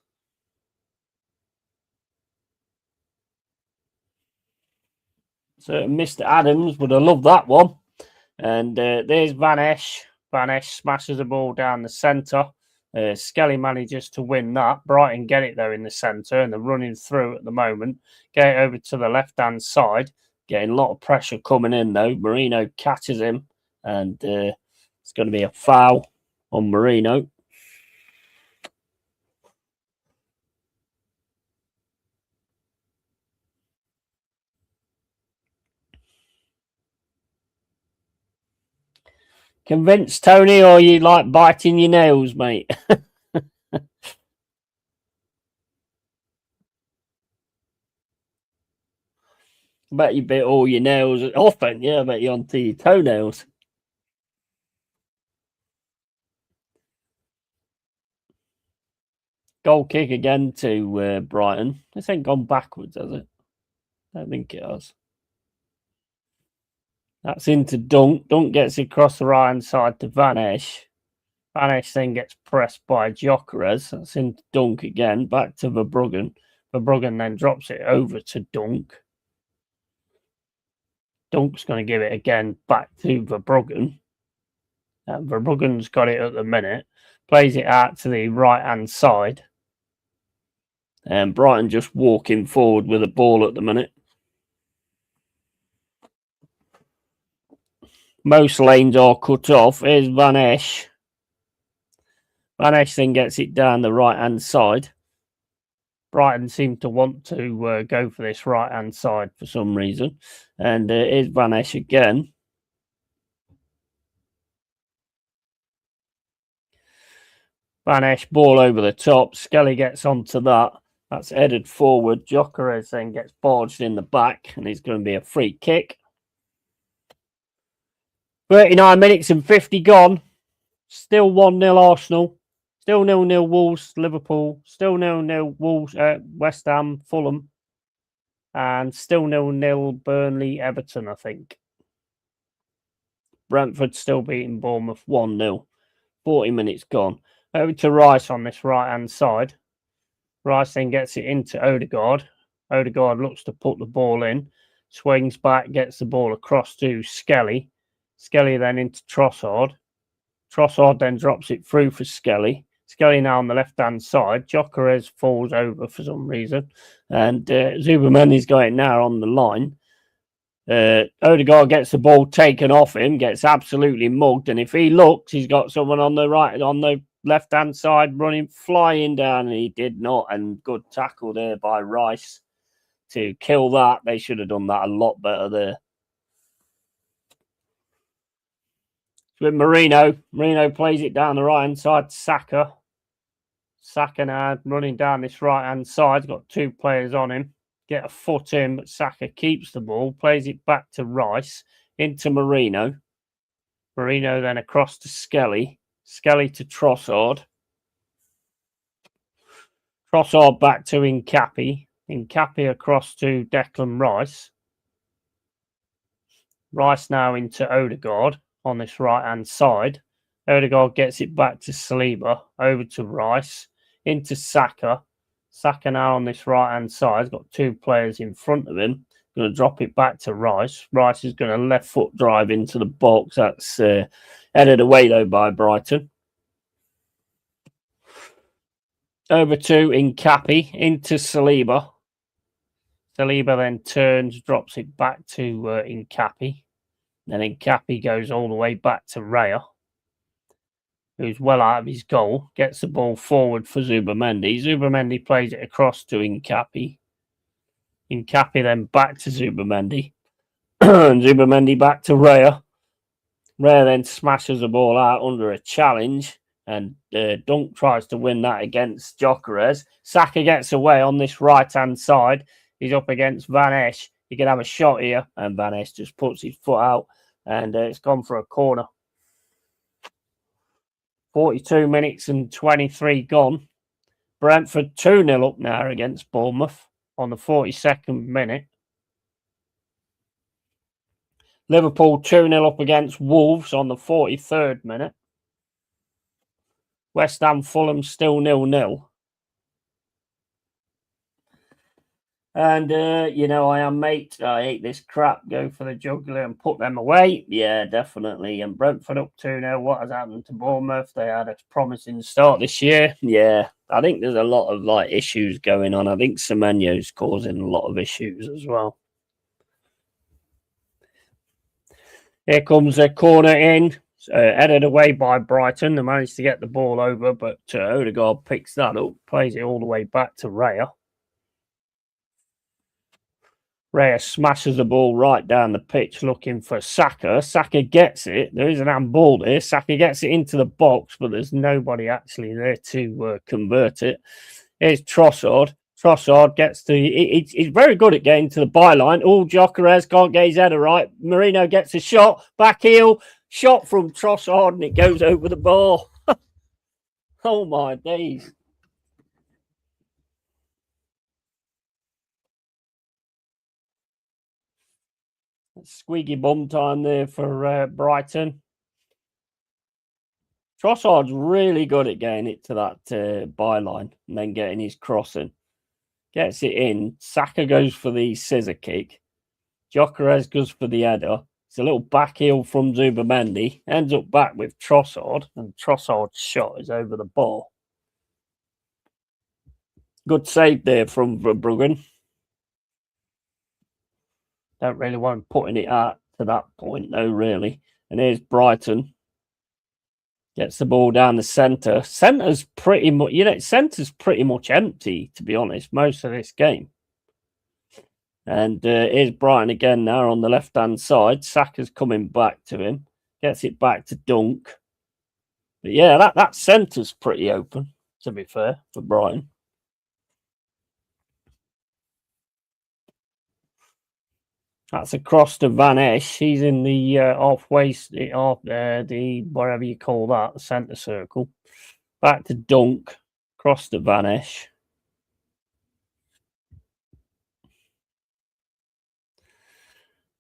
So Mr. Adams would have loved that one. And there's Van Esch. Van Esch smashes the ball down the centre. Skelly manages to win that. Brighton get it, though, in the centre, and they're running through at the moment. Get it over to the left-hand side. Getting a lot of pressure coming in, though. Marino catches him, and it's going to be a foul on Marino. Convinced, Tony, or you like biting your nails, mate? I bet you bit all your nails off, and yeah, I bet you onto your toenails. Goal kick again to Brighton. This ain't gone backwards, has it? I don't think it has. That's into Dunk. Dunk gets across the right-hand side to Van Esch. Van Esch then gets pressed by Gyökeres. That's into Dunk again. Back to Verbruggen. Verbruggen then drops it over to Dunk. Dunk's going to give it again back to Verbruggen. Verbruggen's got it at the minute. Plays it out to the right-hand side. And Brighton just walking forward with the ball at the minute. Most lanes are cut off. Here's Van Esch. Van Esch then gets it down the right-hand side. Brighton seem to want to go for this right-hand side for some reason. And here's Van Esch again. Van Esch, ball over the top. Skelly gets onto that. That's headed forward. Gyökeres then gets barged in the back, and it's going to be a free kick. 39 minutes and 50 gone. Still 1-0 Arsenal. Still 0-0 Wolves, Liverpool. Still 0-0 Wolves, West Ham, Fulham. And still 0-0 Burnley, Everton, I think. Brentford still beating Bournemouth 1-0. 40 minutes gone. Over to Rice on this right-hand side. Rice then gets it into Odegaard. Odegaard looks to put the ball in. Swings back, gets the ball across to Skelly. Skelly then into Trossard. Trossard then drops it through for Skelly. Skelly now on the left-hand side. Gyökeres falls over for some reason. And Zubamendi's got it now on the line. Odegaard gets the ball taken off him, gets absolutely mugged. And if he looks, he's got someone on the left-hand side running, flying down. And he did not. And good tackle there by Rice to kill that. They should have done that a lot better there. With Marino. Marino plays it down the right-hand side to Saka. Saka now running down this right-hand side. He's got two players on him. Get a foot in, but Saka keeps the ball. Plays it back to Rice. Into Marino. Marino then across to Skelly. Skelly to Trossard. Trossard back to Nkappi. Nkappi across to Declan Rice. Rice now into Odegaard on this right-hand side. Odegaard gets it back to Saliba, over to Rice, into Saka. Saka now on this right-hand side. He's got two players in front of him. Going to drop it back to Rice. Rice is going to left foot drive into the box. That's headed away, though, by Brighton. Over to Nkappi, into Saliba. Saliba then turns, drops it back to Nkappi. Then Nkappi goes all the way back to Raya, who's well out of his goal. Gets the ball forward for Zubamendi. Zubamendi plays it across to Nkappi. Nkappi then back to Zubamendi. And Zubamendi back to Raya. Raya then smashes the ball out under a challenge. And Dunk tries to win that against Gyökeres. Saka gets away on this right-hand side. He's up against Van Esch. He can have a shot here. And Van Esch just puts his foot out. And it's gone for a corner. 42 minutes and 23 gone. Brentford 2-0 up now against Bournemouth on the 42nd minute. Liverpool 2-0 up against Wolves on the 43rd minute. West Ham Fulham still 0-0. And, I am, mate. I hate this crap. Go for the jugular and put them away. Yeah, definitely. And Brentford up 2-0. What has happened to Bournemouth? They had a promising start this year. Yeah, I think there's a lot of issues going on. I think Semenyo's causing a lot of issues as well. Here comes a corner in. Headed away by Brighton. They managed to get the ball over, but Odegaard picks that up. Plays it all the way back to Raya. Raya smashes the ball right down the pitch looking for Saka. Saka gets it. There is an handball there. Saka gets it into the box, but there's nobody actually there to convert it. Here's Trossard. Trossard gets to... He's very good at getting to the byline. Oh, Gyökeres can't get his header right. Marino gets a shot. Back heel. Shot from Trossard and it goes over the bar. Oh, my days. Squeaky bum time there for Brighton. Trossard's really good at getting it to that byline and then getting his crossing. Gets it in. Saka goes for the scissor kick. Gyökeres goes for the header. It's a little back heel from Zubamendi. Ends up back with Trossard. And Trossard's shot is over the bar. Good save there from Verbruggen. Don't really want him putting it out to that point, though, really. And here's Brighton. Gets the ball down the centre. Centre's pretty much, centre's pretty much empty, to be honest, most of this game. And here's Brighton again now on the left-hand side. Saka's coming back to him. Gets it back to Dunk. But yeah, that centre's pretty open, to be fair, for Brighton. That's across to Van Esch. He's in the halfway, off the whatever you call that, the centre circle. Back to Dunk, across to Van Esch.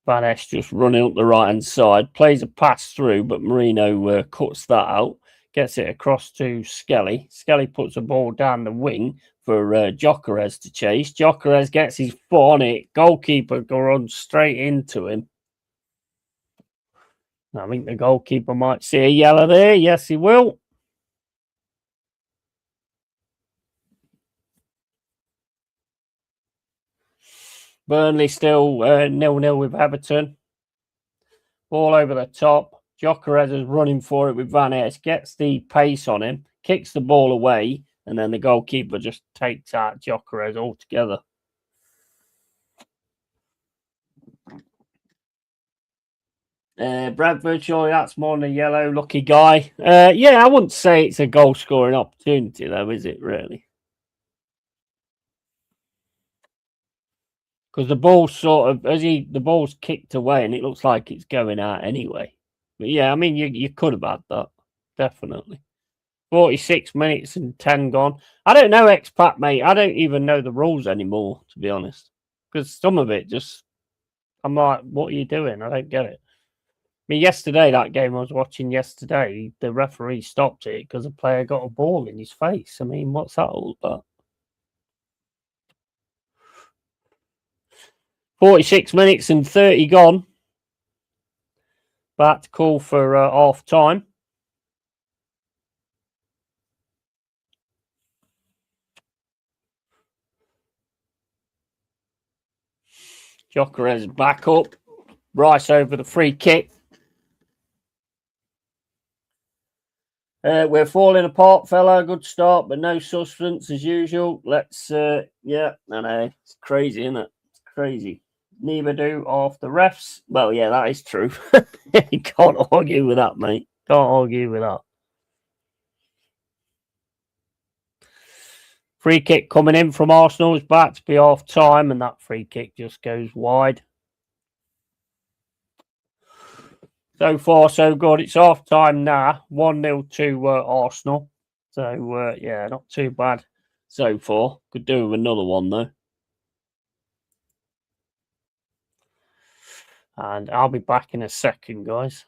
Van Esch just running up the right hand side, plays a pass through, but Marino cuts that out, gets it across to Skelly. Skelly puts the ball down the wing for Gyökeres to chase. Gyökeres gets his foot on it. Goalkeeper runs straight into him. I think the goalkeeper might see a yellow there. Yes, he will. Burnley still 0-0 with Everton. Ball over the top. Gyökeres is running for it with Van Esch. Gets the pace on him. Kicks the ball away. And then the goalkeeper just takes out Gyökeres altogether. Bradford, surely that's more than a yellow. Lucky guy. Yeah, I wouldn't say it's a goal scoring opportunity, though, is it really? Because the ball's sort of the ball's kicked away and it looks like it's going out anyway. But yeah, I mean you could have had that, definitely. 46 minutes and 10 gone. I don't know, expat mate. I don't even know the rules anymore, to be honest. Because some of it just I'm like, what are you doing? I don't get it. I mean, yesterday, that game I was watching yesterday, the referee stopped it because a player got a ball in his face. I mean, what's that all about? 46 minutes and 30 gone. About to call for half time. Gyökeres back up. Rice over the free kick. We're falling apart, fella. Good start, but no substance as usual. Let's, yeah, I know. It's crazy, isn't it? It's crazy. Neither do half the refs. Well, yeah, that is true. You can't argue with that, mate. Can't argue with that. Free kick coming in from Arsenal is back to be half time, and that free kick just goes wide. So far, so good. It's half time now. 1-0 to Arsenal. So, yeah, not too bad so far. Could do with another one, though. And I'll be back in a second, guys.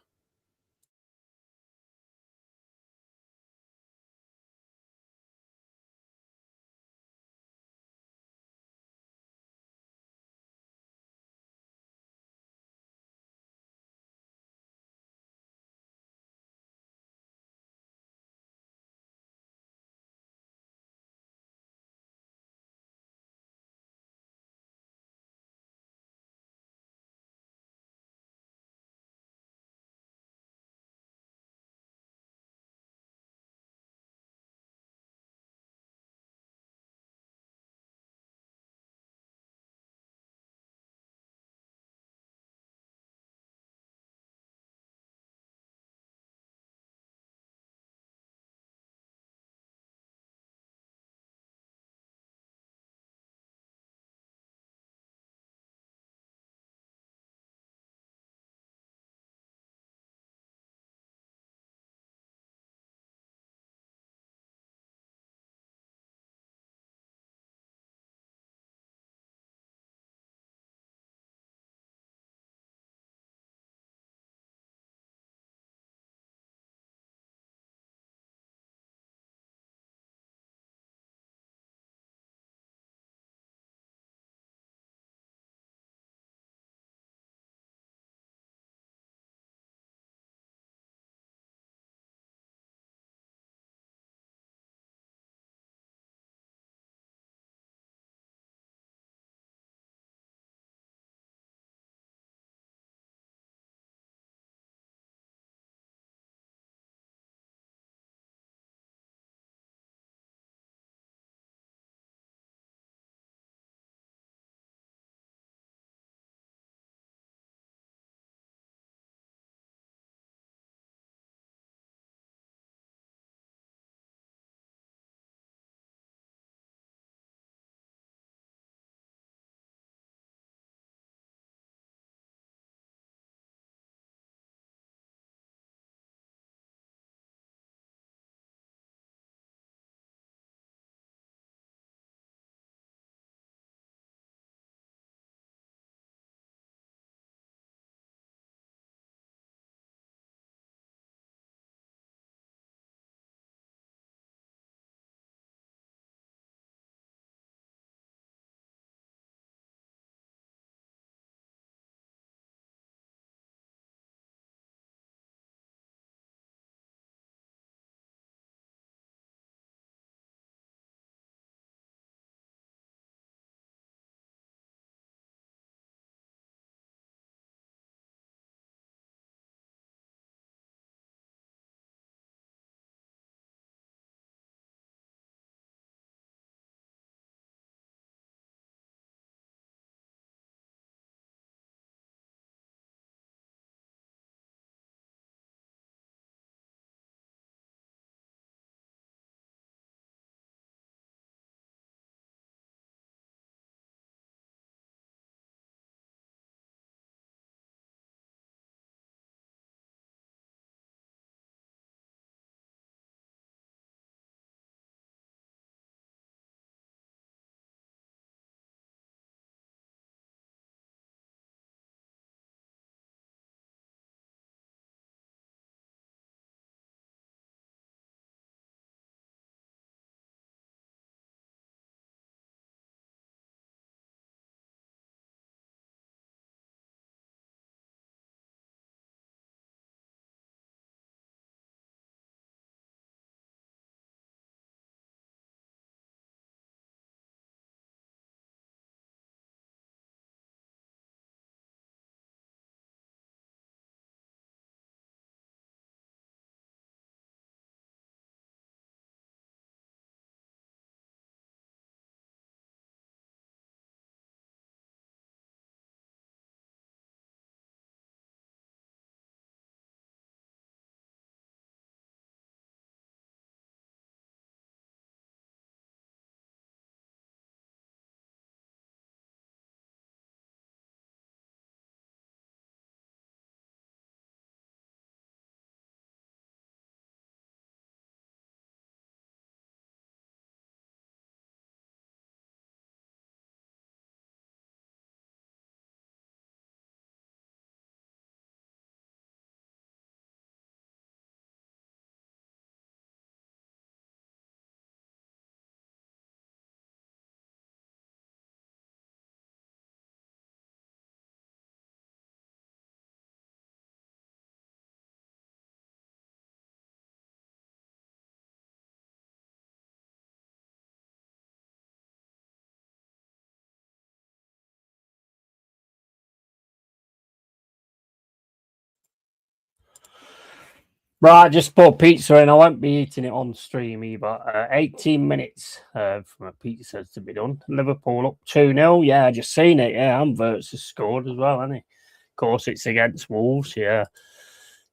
Right, just put pizza in. I won't be eating it on stream either. 18 minutes from a pizza to be done. Liverpool up 2-0. Yeah, I just seen it. Yeah, and Verts has scored as well, hasn't he? Of course, it's against Wolves. Yeah.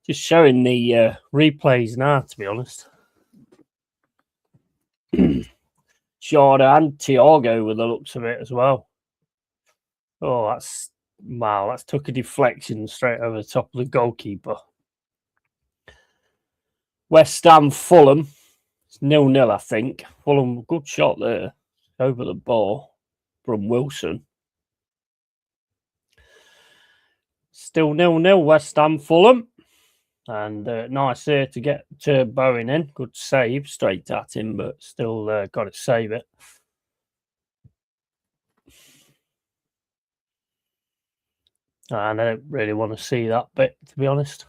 Just showing the replays now, to be honest. Jordan and Thiago with the looks of it as well. Oh, wow. That's took a deflection straight over the top of the goalkeeper. West Ham, Fulham. It's 0-0, I think. Fulham, good shot there. Over the bar from Wilson. Still 0-0, West Ham, Fulham. And nice there to get to Bowen in. Good save straight at him, but still got to save it. And I don't really want to see that bit, to be honest.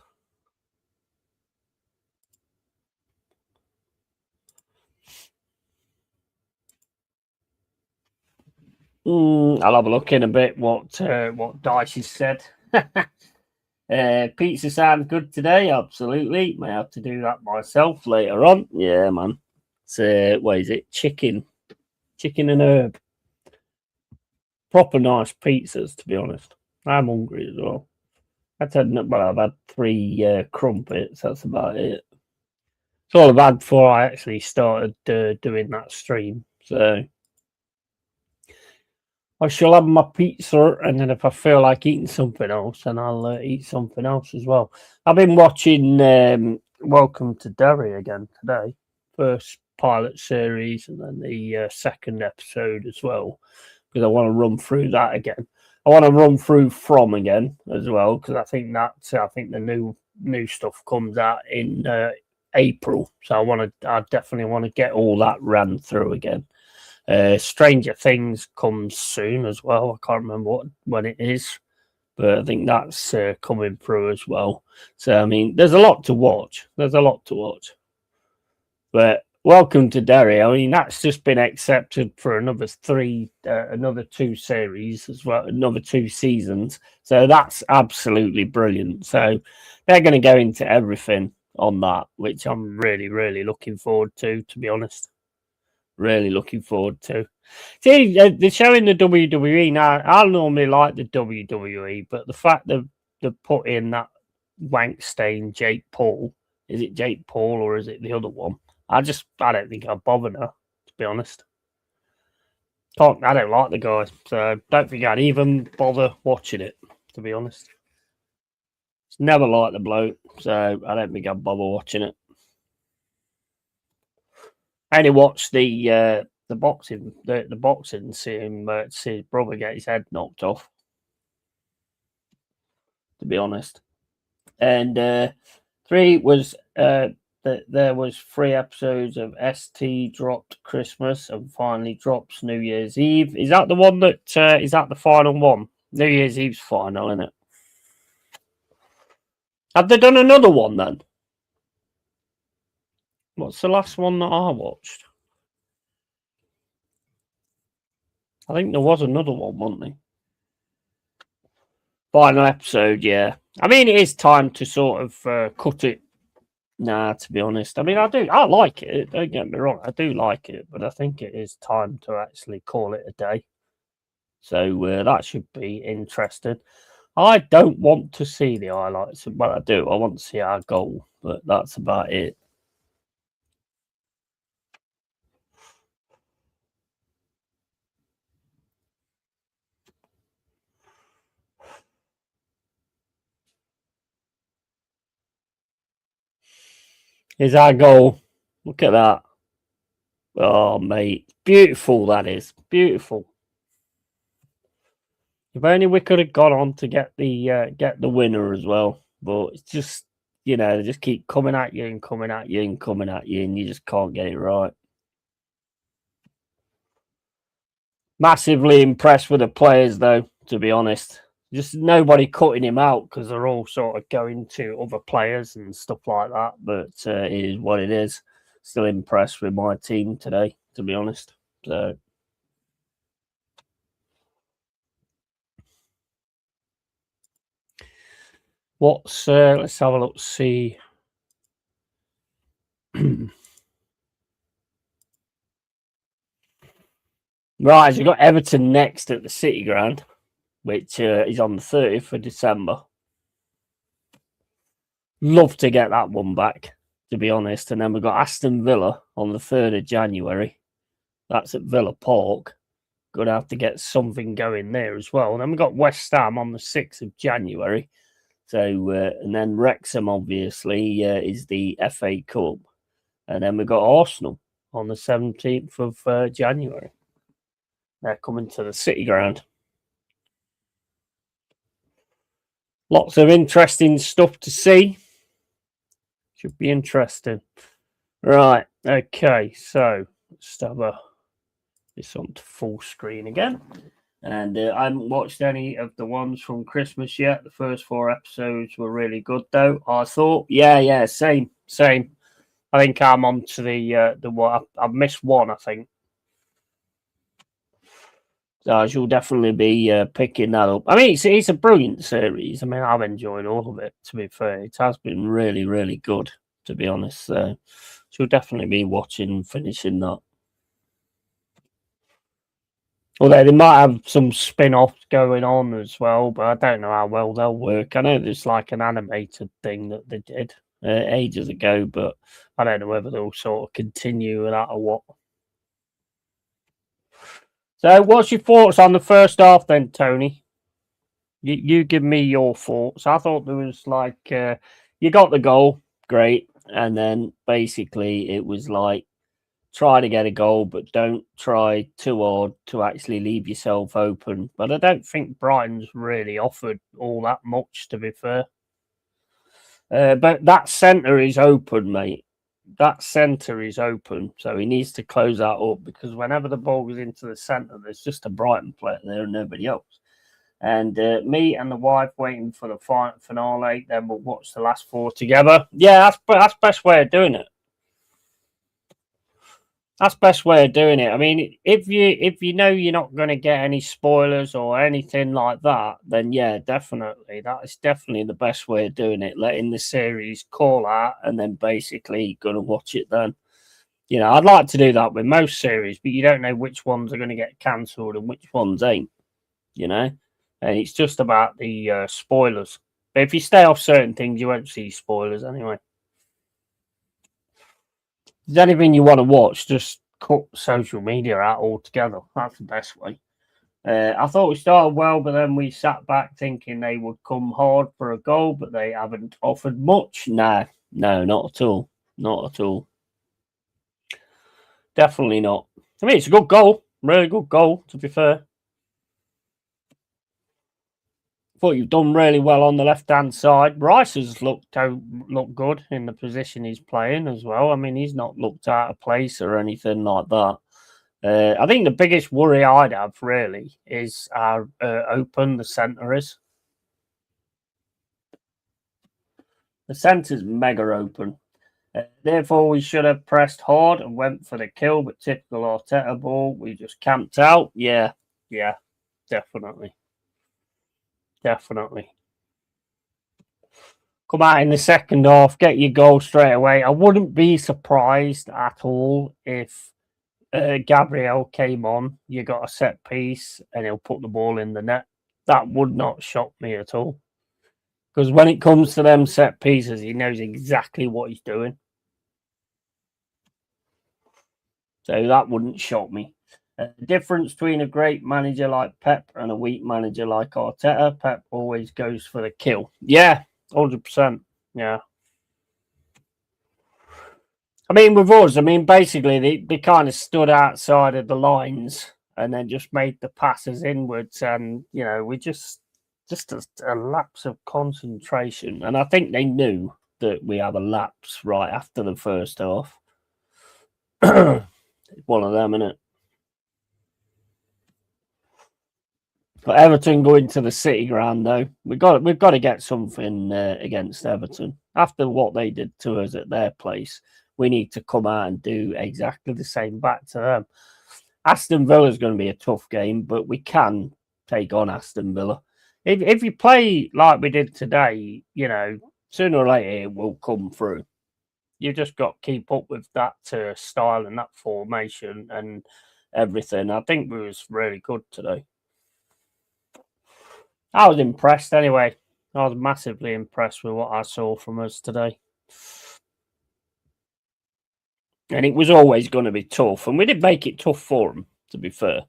I'll have a look in a bit what Dice has said. Pizza sounds good today, absolutely. May have to do that myself later on. Yeah, man. It's what is it? Chicken and herb. Proper nice pizzas, to be honest. I'm hungry as well. I've had 3 crumpets. That's about it. It's all I've had before I actually started doing that stream. So I shall have my pizza, and then if I feel like eating something else, then I'll eat something else as well. I've been watching Welcome to Derry again today. First pilot series, and then the second episode as well, because I want to run through that again. I want to run through From again as well, because I think the new stuff comes out in April, so I definitely want to get all that ran through again. Stranger Things comes soon as well. I can't remember when it is, but I think that's coming through as well. So I mean, there's a lot to watch. But Welcome to Derry. I mean, that's just been accepted for another 2 series as well, another 2 seasons. So that's absolutely brilliant. So they're going to go into everything on that, which I'm really, really looking forward to be honest. Really looking forward to. See, they're showing the WWE now. I normally like the WWE, but the fact that they put in that wank stain Jake Paul, is it Jake Paul or is it the other one? I don't think I'd bother now, to be honest. I don't like the guy, so don't think I'd even bother watching it, to be honest. It's never liked the bloke, so I don't think I'd bother watching it. I only watched the boxing, the boxing, see his brother get his head knocked off. To be honest, and 3 was that there was 3 episodes of ST dropped Christmas and finally drops New Year's Eve. Is that the one that is that the final one? New Year's Eve's final, isn't it? Have they done another one then? What's the last one that I watched? I think there was another one, wasn't there? Final episode, yeah. I mean, it is time to sort of cut it. Nah, to be honest. I mean, I like it. Don't get me wrong. I do like it, but I think it is time to actually call it a day. So that should be interesting. I don't want to see the highlights. Well, I do. I want to see our goal, but that's about it. Is our goal. Look at that. Oh, mate. Beautiful, that is. Beautiful. If only we could have gone on to get the winner as well. But it's just, they just keep coming at you and coming at you and coming at you, and you just can't get it right. Massively impressed with the players, though, to be honest. Just nobody cutting him out because they're all sort of going to other players and stuff like that. But it is what it is. Still impressed with my team today, to be honest. So. Let's have a look, see. Right, so we've got Everton next at the City Ground, which is on the 30th of December. Love to get that one back, to be honest. And then we've got Aston Villa on the 3rd of January. That's at Villa Park. Going to have to get something going there as well. And then we've got West Ham on the 6th of January. So, and then Wrexham, obviously, is the FA Cup. And then we've got Arsenal on the 17th of January. They're coming to the City Ground. Lots of interesting stuff to see. Should be interesting. Right, okay, so let's have this on to full screen again. And I haven't watched any of the ones from Christmas yet. The first 4 episodes were really good, though. I thought, yeah, same. I think I'm on to the one. I've missed one, I think. So I shall definitely be picking that up. I mean, it's a brilliant series. I mean, I've enjoyed all of it, to be fair. It has been really, really good, to be honest. So she'll definitely be finishing that. Although they might have some spin-offs going on as well, but I don't know how well they'll work. I know there's like an animated thing that they did ages ago, but I don't know whether they'll sort of continue with that or what. So what's your thoughts on the first half then, Tony? You give me your thoughts. I thought there was like, you got the goal, great. And then basically it was like, try to get a goal, but don't try too hard to actually leave yourself open. But I don't think Brighton's really offered all that much, to be fair. But that centre is open, mate. That centre is open, so he needs to close that up, because whenever the ball goes into the centre, there's just a Brighton player there and nobody else. And me and the wife waiting for the finale, then we'll watch the last 4 together. Yeah, that's best way of doing it. That's best way of doing it. I mean, if you know you're not going to get any spoilers or anything like that, then yeah, definitely. That is definitely the best way of doing it. Letting the series call out and then basically going to watch it then. You know, I'd like to do that with most series, but you don't know which ones are going to get cancelled and which ones ain't, you know? And it's just about the spoilers. But if you stay off certain things, you won't see spoilers anyway. If there's anything you want to watch, just cut social media out altogether. That's the best way. I thought we started well, but then we sat back thinking they would come hard for a goal, but they haven't offered much. No, not at all. Not at all. Definitely not. I mean, it's a good goal. Really good goal, to be fair. Thought you've done really well on the left-hand side. Rice has looked good in the position he's playing as well. I mean, he's not looked out of place or anything like that. I think the biggest worry I'd have, really, is how open the centre is. The centre's mega open. Therefore, we should have pressed hard and went for the kill, but typical Arteta ball, we just camped out. Yeah, definitely. Definitely. Come out in the second half, get your goal straight away. I wouldn't be surprised at all if Gabriel came on, you got a set piece, and he'll put the ball in the net. That would not shock me at all. Because when it comes to them set pieces, he knows exactly what he's doing. So that wouldn't shock me. The difference between a great manager like Pep and a weak manager like Arteta, Pep always goes for the kill. Yeah, 100%. Yeah. I mean, with us, basically, they kind of stood outside of the lines and then just made the passes inwards. And, you know, we just a lapse of concentration. And I think they knew that we have a lapse right after the first half. One of them, innit? But Everton going to the City Ground, though, we've got to get something against Everton after what they did to us at their place. We need to come out and do exactly the same back to them. Aston Villa is going to be a tough game, but we can take on Aston Villa. If you play like we did today, you know, sooner or later it will come through. You just got to keep up with that style and that formation and everything. I think we was really good today. I was impressed anyway. I was massively impressed with what I saw from us today. And it was always going to be tough. And we did make it tough for them, to be fair.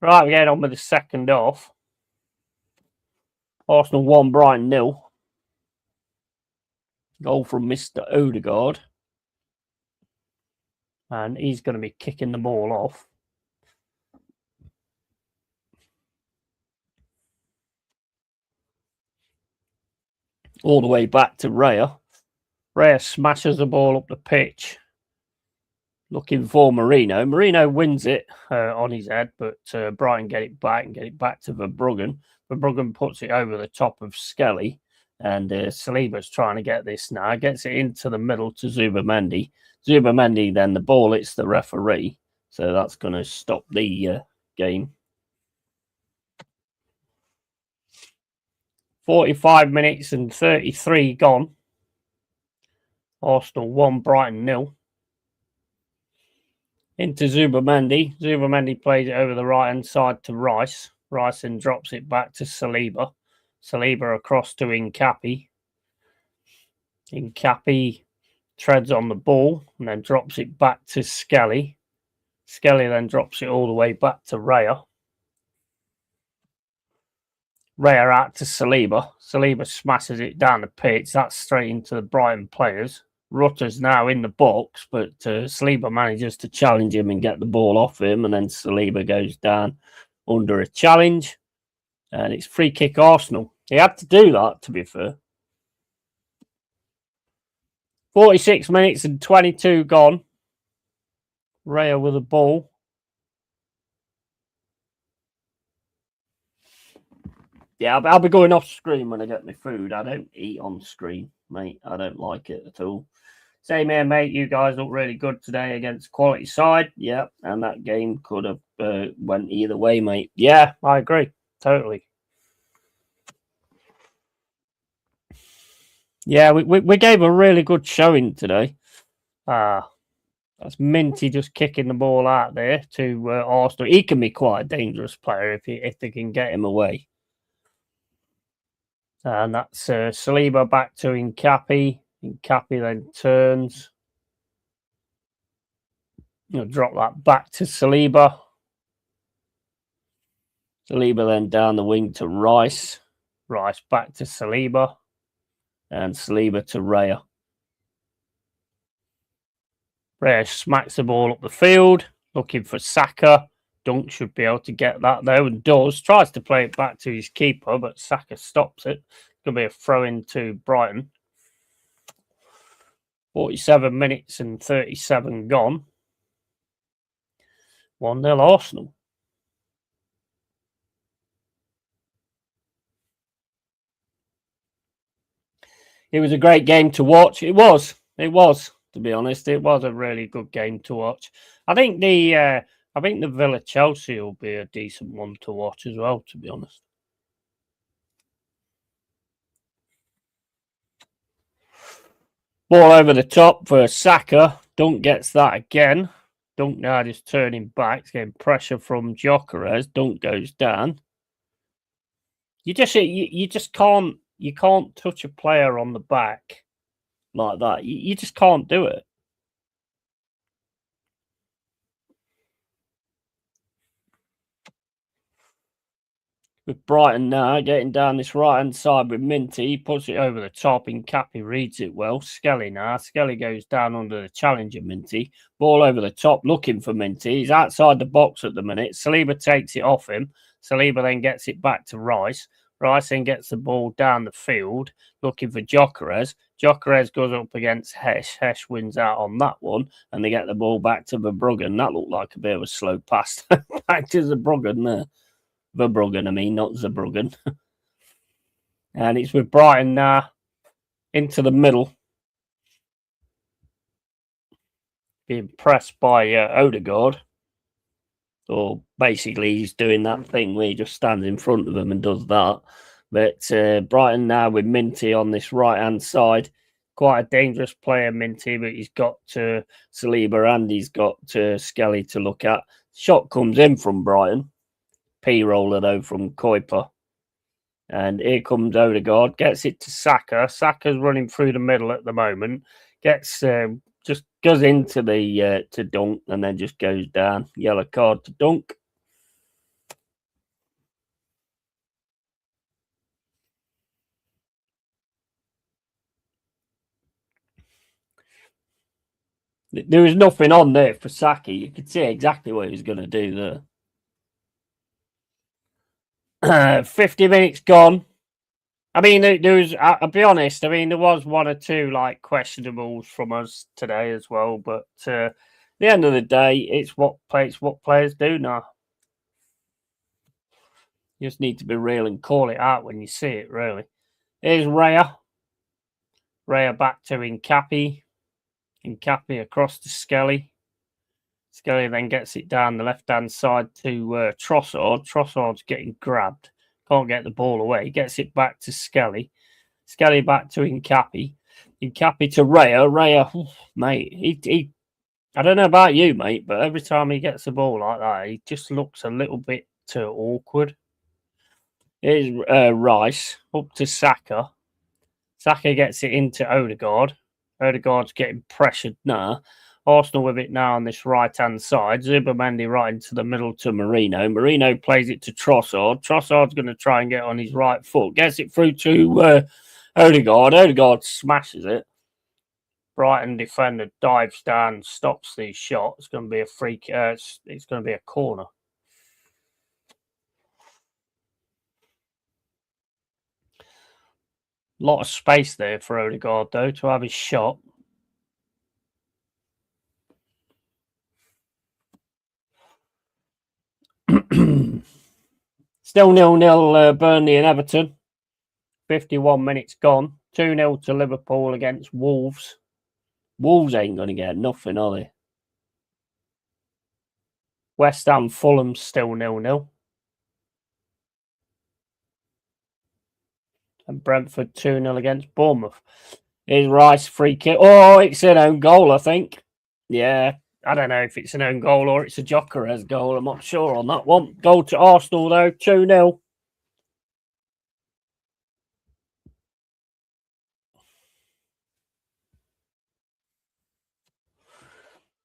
Right, we're getting on with the second half. Arsenal 1, Brighton 0. Goal from Mr. Odegaard. And he's going to be kicking the ball off. All the way back to Raya. Raya smashes the ball up the pitch. Looking for Marino. Marino wins it on his head, but Brighton get it back and get it back to Verbruggen. Verbruggen puts it over the top of Skelly, and Saliba's trying to get this now. Gets it into the middle to Zubamendi. Zubamendi, then the ball hits the referee, so that's going to stop the game. 45 minutes and 33 gone. Arsenal 1, Brighton 0. Into Zubamendi. Zubamendi plays it over the right-hand side to Rice. Rice then drops it back to Saliba. Saliba across to Incapi. Incapi treads on the ball and then drops it back to Skelly. Skelly then drops it all the way back to Raya. Raya out to Saliba. Saliba smashes it down the pitch. That's straight into the Brighton players. Rutter's now in the box, but Saliba manages to challenge him and get the ball off him, and then Saliba goes down under a challenge, and it's free kick Arsenal. He had to do that, to be fair. 46 minutes and 22 gone. Raya with the ball. Yeah, I'll be going off screen when I get my food. I don't eat on screen, mate. I don't like it at all. Same here, mate. You guys look really good today against quality side. Yeah, and that game could have went either way, mate. Yeah, I agree. Totally. Yeah, we gave a really good showing today. That's Minty just kicking the ball out there to Arsenal. He can be quite a dangerous player if they can get him away. And that's Saliba back to Incapi. Incapi then turns. You'll drop that back to Saliba. Saliba then down the wing to Rice. Rice back to Saliba. And Saliba to Raya. Raya smacks the ball up the field. Looking for Saka. Dunk should be able to get that though, and does. Tries to play it back to his keeper, but Saka stops it. Going to be a throw into Brighton. 47 minutes and 37 gone. 1-0 Arsenal. It was a great game to watch. It was, to be honest. It was a really good game to watch. I think the Villa Chelsea will be a decent one to watch as well, to be honest. Ball over the top for Saka. Dunk gets that again. Dunk now just turning back, getting pressure from Gyökeres. Dunk goes down. You just can't touch a player on the back like that. You just can't do it. With Brighton now getting down this right-hand side with Minty. He puts it over the top. Incapi reads it well. Skelly now. Skelly goes down under the challenger Minty. Ball over the top looking for Minty. He's outside the box at the minute. Saliba takes it off him. Saliba then gets it back to Rice. Rice then gets the ball down the field looking for Gyökeres. Gyökeres goes up against Hesh. Hesh wins out on that one, and they get the ball back to Verbruggen. That looked like a bit of a slow pass back to Verbruggen there. Verbruggen, I mean, not Zebruggen. And it's with Brighton now into the middle. Being pressed by Odegaard. Or basically he's doing that thing where he just stands in front of them and does that. But Brighton now with Minty on this right-hand side. quite a dangerous player, Minty, but he's got Saliba and he's got Skelly to look at. Shot comes in from Brighton. P-roller, though, from Kuiper. And here comes Odegaard, gets it to Saka. Saka's running through the middle at the moment. Gets just goes into the to Dunk and then just goes down. Yellow card to Dunk. There was nothing on there for Saka. You could see exactly what he was going to do there. 50 minutes gone. I mean, there was. I'll be honest. I mean, there was one or two like questionables from us today as well. But at the end of the day, it's what players do now. You just need to be real and call it out when you see it. Really. Here's Raya. Raya back to Incapi. Incapi across to Skelly. Skelly then gets it down the left-hand side to Trossard. Trossard's getting grabbed. Can't get the ball away. Gets it back to Skelly. Skelly back to Incapi. Incapi to Raya. Raya, mate, he I don't know about you, mate, but every time he gets the ball like that, he just looks a little bit too awkward. Here's Rice up to Saka. Saka gets it into Odegaard. Odegaard's getting pressured now. Arsenal with it now on this right-hand side. Zubimendi right into the middle to Marino. Marino plays it to Trossard. Trossard's going to try and get on his right foot. Gets it through to Odegaard. Odegaard smashes it. Brighton defender dives down, stops the shot. It's going to be a free. It's going to be a corner. A lot of space there for Odegaard, though, to have his shot. Still 0-0 Burnley and Everton. 51 minutes gone. 2-0 to Liverpool against Wolves. Wolves ain't going to get nothing, are they? West Ham, Fulham still 0-0. And Brentford 2-0 against Bournemouth. Here's Rice, free kick. Oh, it's an own goal, I think. Yeah, I don't know if it's an own goal or it's a Gyökeres goal. I'm not sure on that one. Goal to Arsenal, though, 2-0.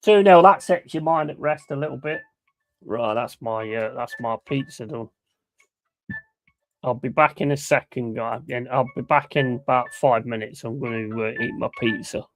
2-0. That sets your mind at rest a little bit. Right, that's my pizza done. I'll be back in a second, guys, and I'll be back in about 5 minutes. I'm going to eat my pizza.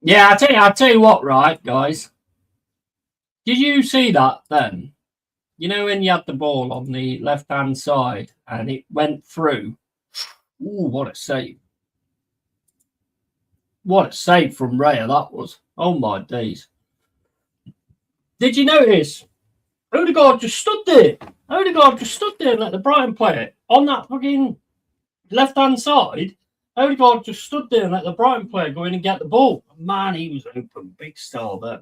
Yeah, I tell you what, right, guys. Did you see that then? You know when you had the ball on the left hand side and it went through. Ooh, what a save! What a save from Raya that was. Oh my days! Did you notice? Odegaard just stood there. Odegaard just stood there and let the Brighton player on that fucking left hand side. Odegaard just stood there and let the Brighton player go in and get the ball. Man, he was open, big star there.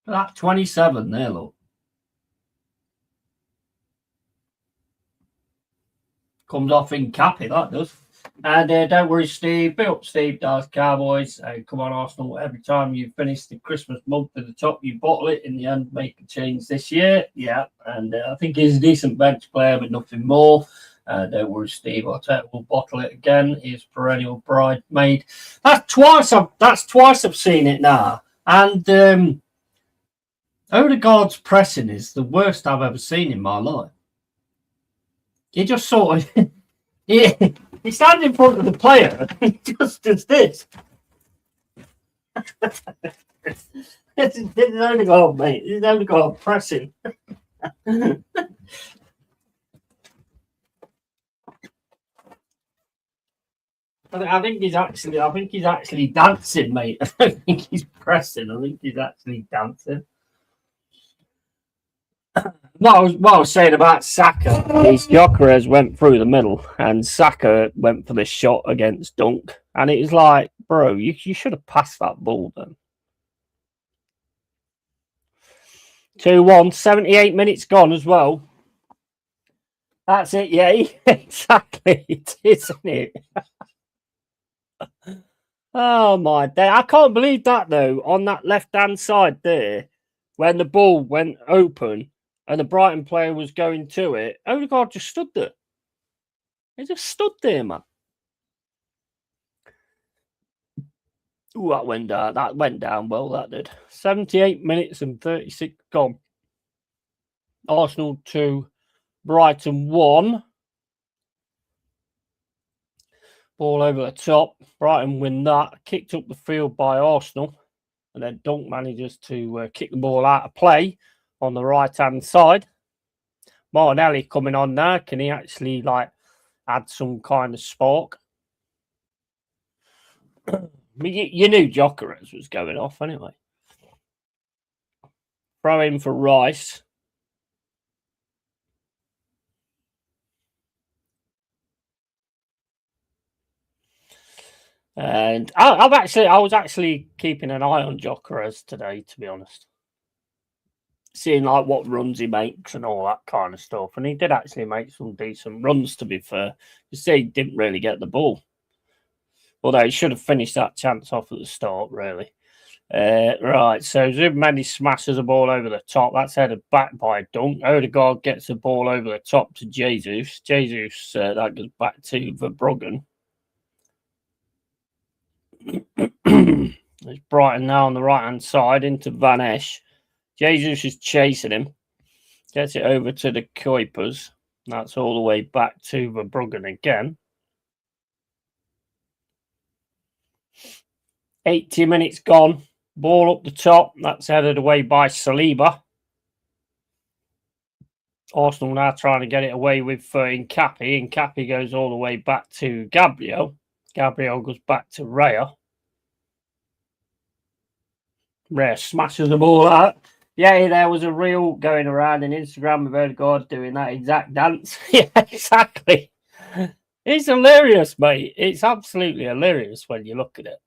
That 27 there, look. Comes off in Cappy, that does. And don't worry, Steve. Big up Steve, Dallas Cowboys. Come on, Arsenal. Every time you finish the Christmas month at the top, you bottle it. In the end, make a change this year. Yeah. And I think he's a decent bench player, but nothing more. Don't worry, Steve. We'll bottle it again. He's perennial bridesmaid. That's twice I've seen it now. And Odegaard's pressing is the worst I've ever seen in my life. He just sort of he stands in front of the player and he just does this. This is Odegaard, mate. This is Odegaard pressing. I think he's actually dancing, mate. I don't think he's pressing. I think he's actually dancing. What I was saying about Saka is Gyökeres went through the middle and Saka went for the shot against Dunk. And it was like, bro, you should have passed that ball then. 2-1, 78 minutes gone as well. That's it, yeah, exactly. It is, isn't it? Oh, my day. I can't believe that, though, on that left-hand side there, when the ball went open, and the Brighton player was going to it, Odegaard just stood there. He just stood there, man. Ooh, that went down. That went down well, that did. 78 minutes and 36 gone. Arsenal 2, Brighton 1. Ball over the top. Brighton win that. Kicked up the field by Arsenal. And then Dunk manages to kick the ball out of play on the right-hand side. Martinelli coming on now. Can he actually, add some kind of spark? You knew Gyökeres was going off anyway. Throw in for Rice. And I was actually keeping an eye on Gyökeres today, to be honest. Seeing what runs he makes and all that kind of stuff. And he did actually make some decent runs, to be fair. You see, he didn't really get the ball. Although he should have finished that chance off at the start, really. Right, so Zubmendi smashes the ball over the top. That's headed back by Dunk. Odegaard gets the ball over the top to Jesus. Jesus, that goes back to Verbruggen. There's Brighton now on the right-hand side into Van Esch. Jesus is chasing him. Gets it over to the Kuipers. That's all the way back to Verbruggen again. 80 minutes gone. Ball up the top. That's headed away by Saliba. Arsenal now trying to get it away with Nkappi. Nkappi goes all the way back to Gabriel. Gabriel goes back to Raya. Raya smashes the ball out. Yeah, there was a reel going around on Instagram of Odegaard doing that exact dance. Yeah, exactly. It's hilarious, mate. It's absolutely hilarious when you look at it.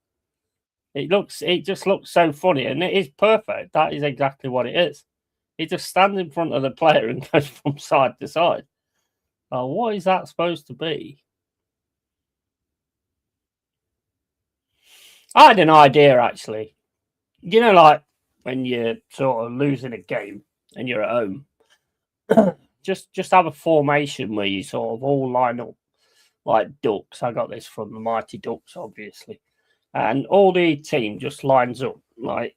It just looks so funny, and it is perfect. That is exactly what it is. He just stands in front of the player and goes from side to side. Oh, what is that supposed to be? I had an idea, actually. You know, when you're sort of losing a game and you're at home, just have a formation where you sort of all line up like ducks. I got this from the Mighty Ducks, obviously. And all the team just lines up like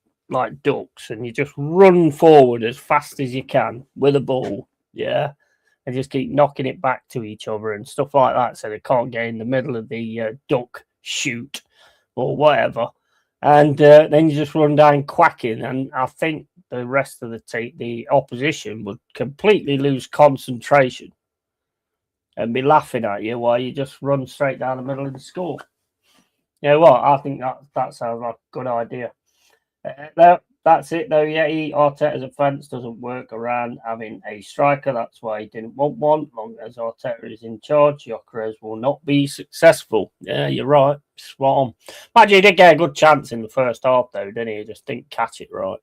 ducks, and you just run forward as fast as you can with a ball, yeah? and just keep knocking it back to each other and stuff like that, so they can't get in the middle of the duck chute or whatever. And then you just run down quacking, and I think the rest of the opposition would completely lose concentration and be laughing at you while you just run straight down the middle of the score. You know what? I think that sounds like a good idea. That's it, though. Yeti, Arteta's offence doesn't work around having a striker. That's why he didn't want one. Long as Arteta is in charge, Gyökeres will not be successful. Yeah, you're right. Spot on. Imagine he did get a good chance in the first half, though, didn't he? He just didn't catch it right.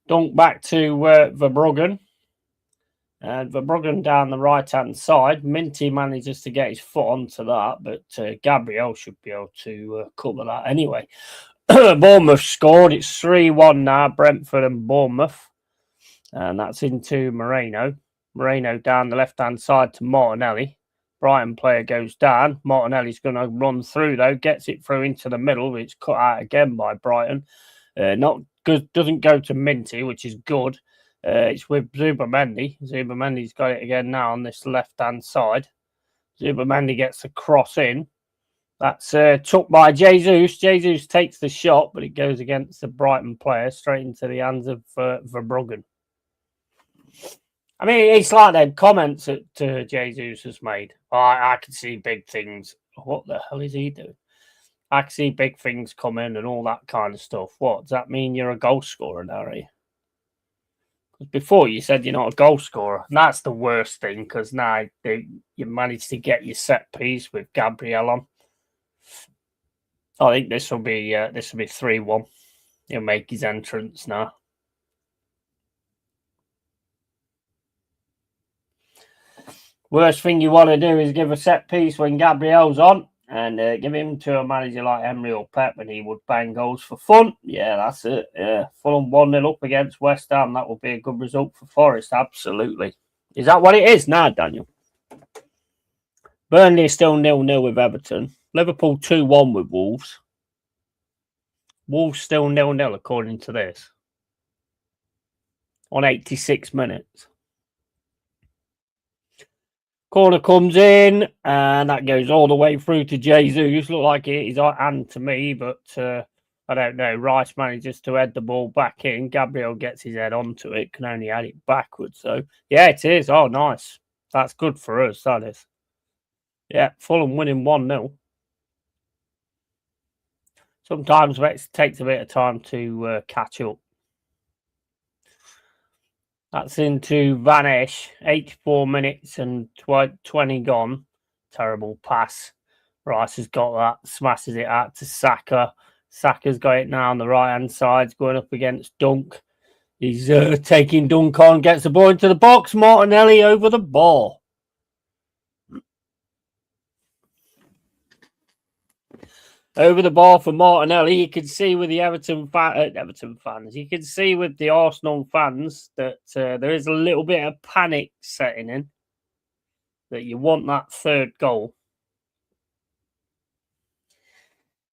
Dunk back to Verbruggen. And Verbruggen down the right-hand side. Minty manages to get his foot onto that, but Gabriel should be able to cover that anyway. Bournemouth scored. It's 3-1 now, Brentford and Bournemouth. And that's into Moreno. Moreno down the left-hand side to Martinelli. Brighton player goes down. Martinelli's going to run through, though. Gets it through into the middle. It's cut out again by Brighton. Not good. Doesn't go to Minty, which is good. It's with Zubamendi. Zubamendi's got it again now on this left-hand side. Zubamendi gets the cross in. That's took by Jesus. Jesus takes the shot, but it goes against the Brighton player straight into the hands of Verbruggen. I mean, it's like them comments that Jesus has made. I can see big things. What the hell is he doing? I can see big things coming and all that kind of stuff. What, does that mean you're a goal scorer now, are you? Before you said you're not a goal scorer. And that's the worst thing, because now you managed to get your set piece with Gabriel on. I think this will be 3-1. He'll make his entrance now. Worst thing you want to do is give a set piece when Gabriel's on, and give him to a manager like Emery or Pep, and he would bang goals for fun. Yeah, that's it. Yeah, Fulham 1-0 up against West Ham. That will be a good result for Forest. Absolutely. Is that what it is now, Daniel? Burnley is still 0-0 with Everton. Liverpool 2-1 with Wolves. Wolves still 0-0 according to this. On 86 minutes. Corner comes in, and that goes all the way through to Jesus. Look like it is hand to me, but I don't know. Rice manages to head the ball back in. Gabriel gets his head onto it, can only head it backwards. So, yeah, it is. Oh, nice. That's good for us, that is. Yeah, Fulham winning 1-0. Sometimes it takes a bit of time to catch up. That's into Van Esch. 84 minutes and 20 gone. Terrible pass. Rice has got that. Smashes it out to Saka. Saka's got it now on the right-hand side. Going up against Dunk. He's taking Dunk on. Gets the ball into the box. Martinelli over the ball. Over the ball for Martinelli. You can see with the Everton fans, you can see with the Arsenal fans that there is a little bit of panic setting in. That you want that third goal.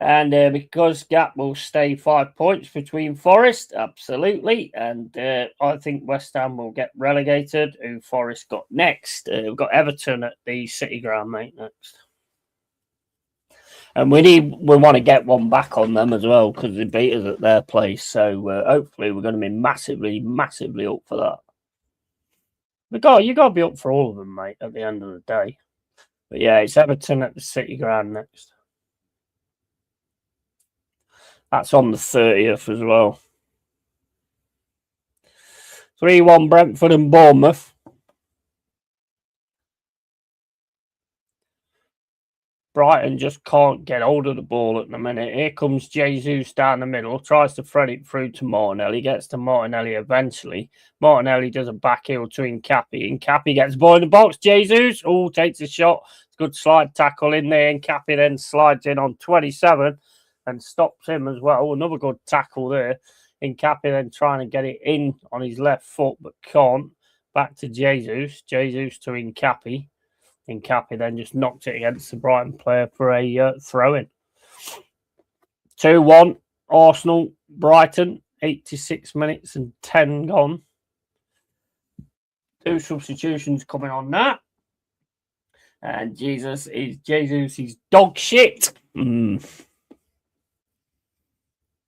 And because gap will stay 5 points between Forest, absolutely. And I think West Ham will get relegated. Who Forest got next? We've got Everton at the City Ground, mate, next. And we want to get one back on them as well, because they beat us at their place. So hopefully we're going to be massively, massively up for that. You got to be up for all of them, mate, at the end of the day. But yeah, it's Everton at the City Ground next. That's on the 30th as well. 3-1 Brentford and Bournemouth. Brighton just can't get hold of the ball at the minute. Here comes Jesus down the middle, tries to thread it through to Martinelli, gets to Martinelli eventually. Martinelli does a back heel to Nkappi. Nkappi gets the ball in the box. Jesus, takes a shot. Good slide tackle in there. Nkappi then slides in on 27 and stops him as well. Another good tackle there. Nkappi then trying to get it in on his left foot, but can't. Back to Jesus. Jesus to Nkappi. Nkappi then just knocked it against the Brighton player for a throw-in. 2-1, Arsenal, Brighton. 86 minutes and 10 gone. 2 substitutions coming on now. And Jesus is dog shit.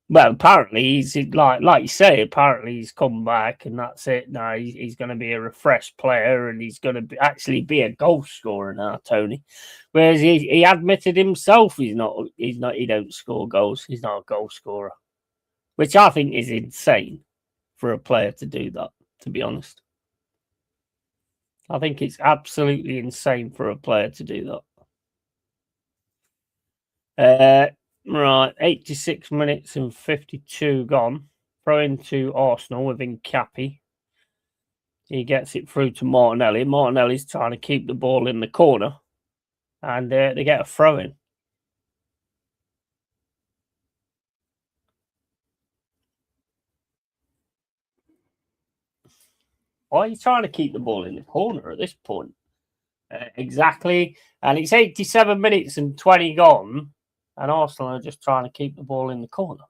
Well, apparently he's like you say. Apparently he's come back, and that's it. Now he's going to be a refreshed player, and he's going to actually be a goal scorer now, Tony. Whereas he admitted himself he don't score goals. He's not a goal scorer, which I think is insane for a player to do that. To be honest, I think it's absolutely insane for a player to do that. Right, 86 minutes and 52 gone. Throw into Arsenal with Nkappi. He gets it through to Martinelli. Martinelli's trying to keep the ball in the corner. And they get a throw in. Why are you trying to keep the ball in the corner at this point? Exactly. And it's 87 minutes and 20 gone. And Arsenal are just trying to keep the ball in the corner.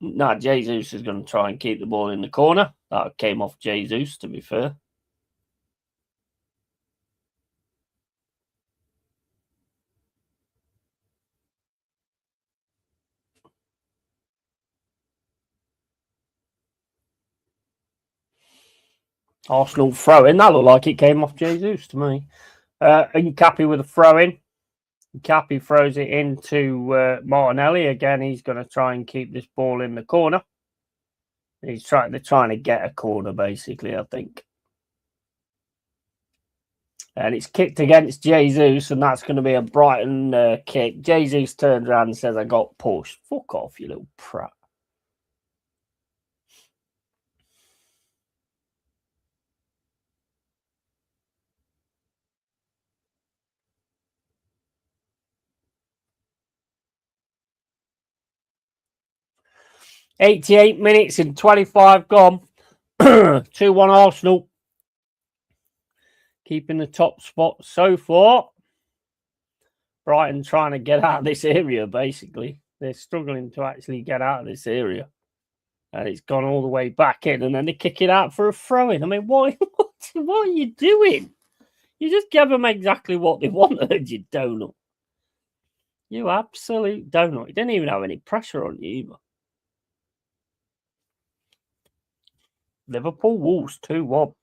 No, Jesus is going to try and keep the ball in the corner. That came off Jesus, to be fair. Arsenal throw-in. That looked like it came off Jesus to me. Nkappi with a throw-in. Nkappi throws it into Martinelli. Again, he's going to try and keep this ball in the corner. They're trying to get a corner, basically, I think. And it's kicked against Jesus, and that's going to be a Brighton kick. Jesus turns around and says, I got pushed. Fuck off, you little prat. $88 minutes and 25 gone. 2-1 Arsenal. Keeping the top spot so far. Brighton trying to get out of this area, basically. They're struggling to actually get out of this area. And it's gone all the way back in, and then they kick it out for a throw-in. I mean, what are you doing? You just gave them exactly what they wanted, you donut. You absolute donut. You didn't even have any pressure on you either. Liverpool Wolves 2-1.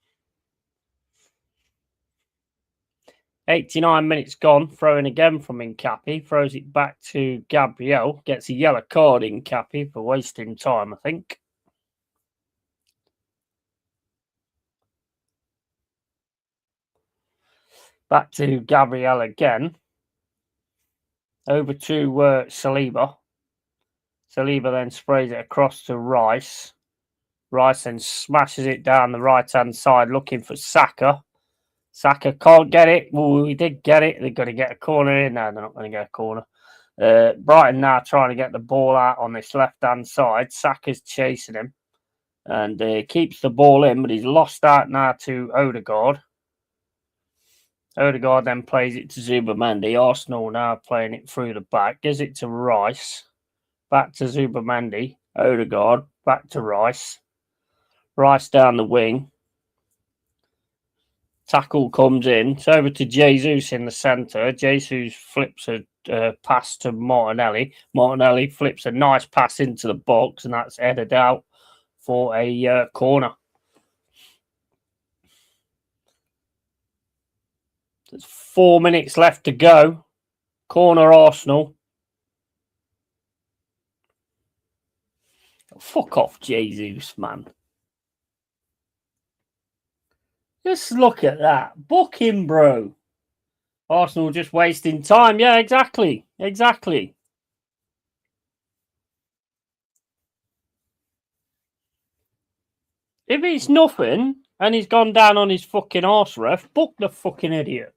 89 minutes gone. Throwing again from Nkappi. Throws it back to Gabriel. Gets a yellow card in Nkappi for wasting time, I think. Back to Gabriel again. Over to Saliba. Saliba then sprays it across to Rice. Rice then smashes it down the right-hand side looking for Saka. Saka can't get it. Well, he did get it. They're going to get a corner in. No, they're not going to get a corner. Brighton now trying to get the ball out on this left-hand side. Saka's chasing him. And keeps the ball in, but he's lost out now to Odegaard. Odegaard then plays it to Zubamendi. Arsenal now playing it through the back. Gives it to Rice. Back to Zubamendi. Odegaard. Back to Rice. Rice down the wing. Tackle comes in. It's over to Jesus in the centre. Jesus flips a pass to Martinelli. Martinelli flips a nice pass into the box, and that's headed out for a corner. There's 4 minutes left to go. Corner Arsenal. Fuck off, Jesus, man. Just look at that. Book him, bro. Arsenal just wasting time. Yeah, exactly. Exactly. If it's nothing and he's gone down on his fucking arse ref, book the fucking idiot.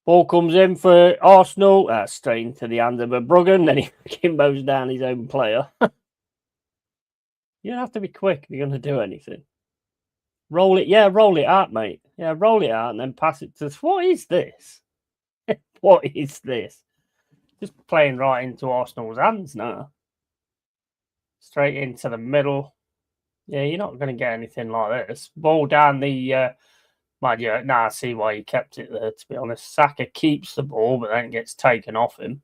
Ball comes in for Arsenal. Straight into the hand of Bruggen. Then he kimbos down his own player. You don't have to be quick if you're going to do anything. Roll it, yeah, roll it out, mate. Yeah, roll it out and then pass it to. What is this? What is this? Just playing right into Arsenal's hands now. Straight into the middle. Yeah, you're not going to get anything like this. Ball down the. Mind you, I see why he kept it there, to be honest. Saka keeps the ball, but then gets taken off him.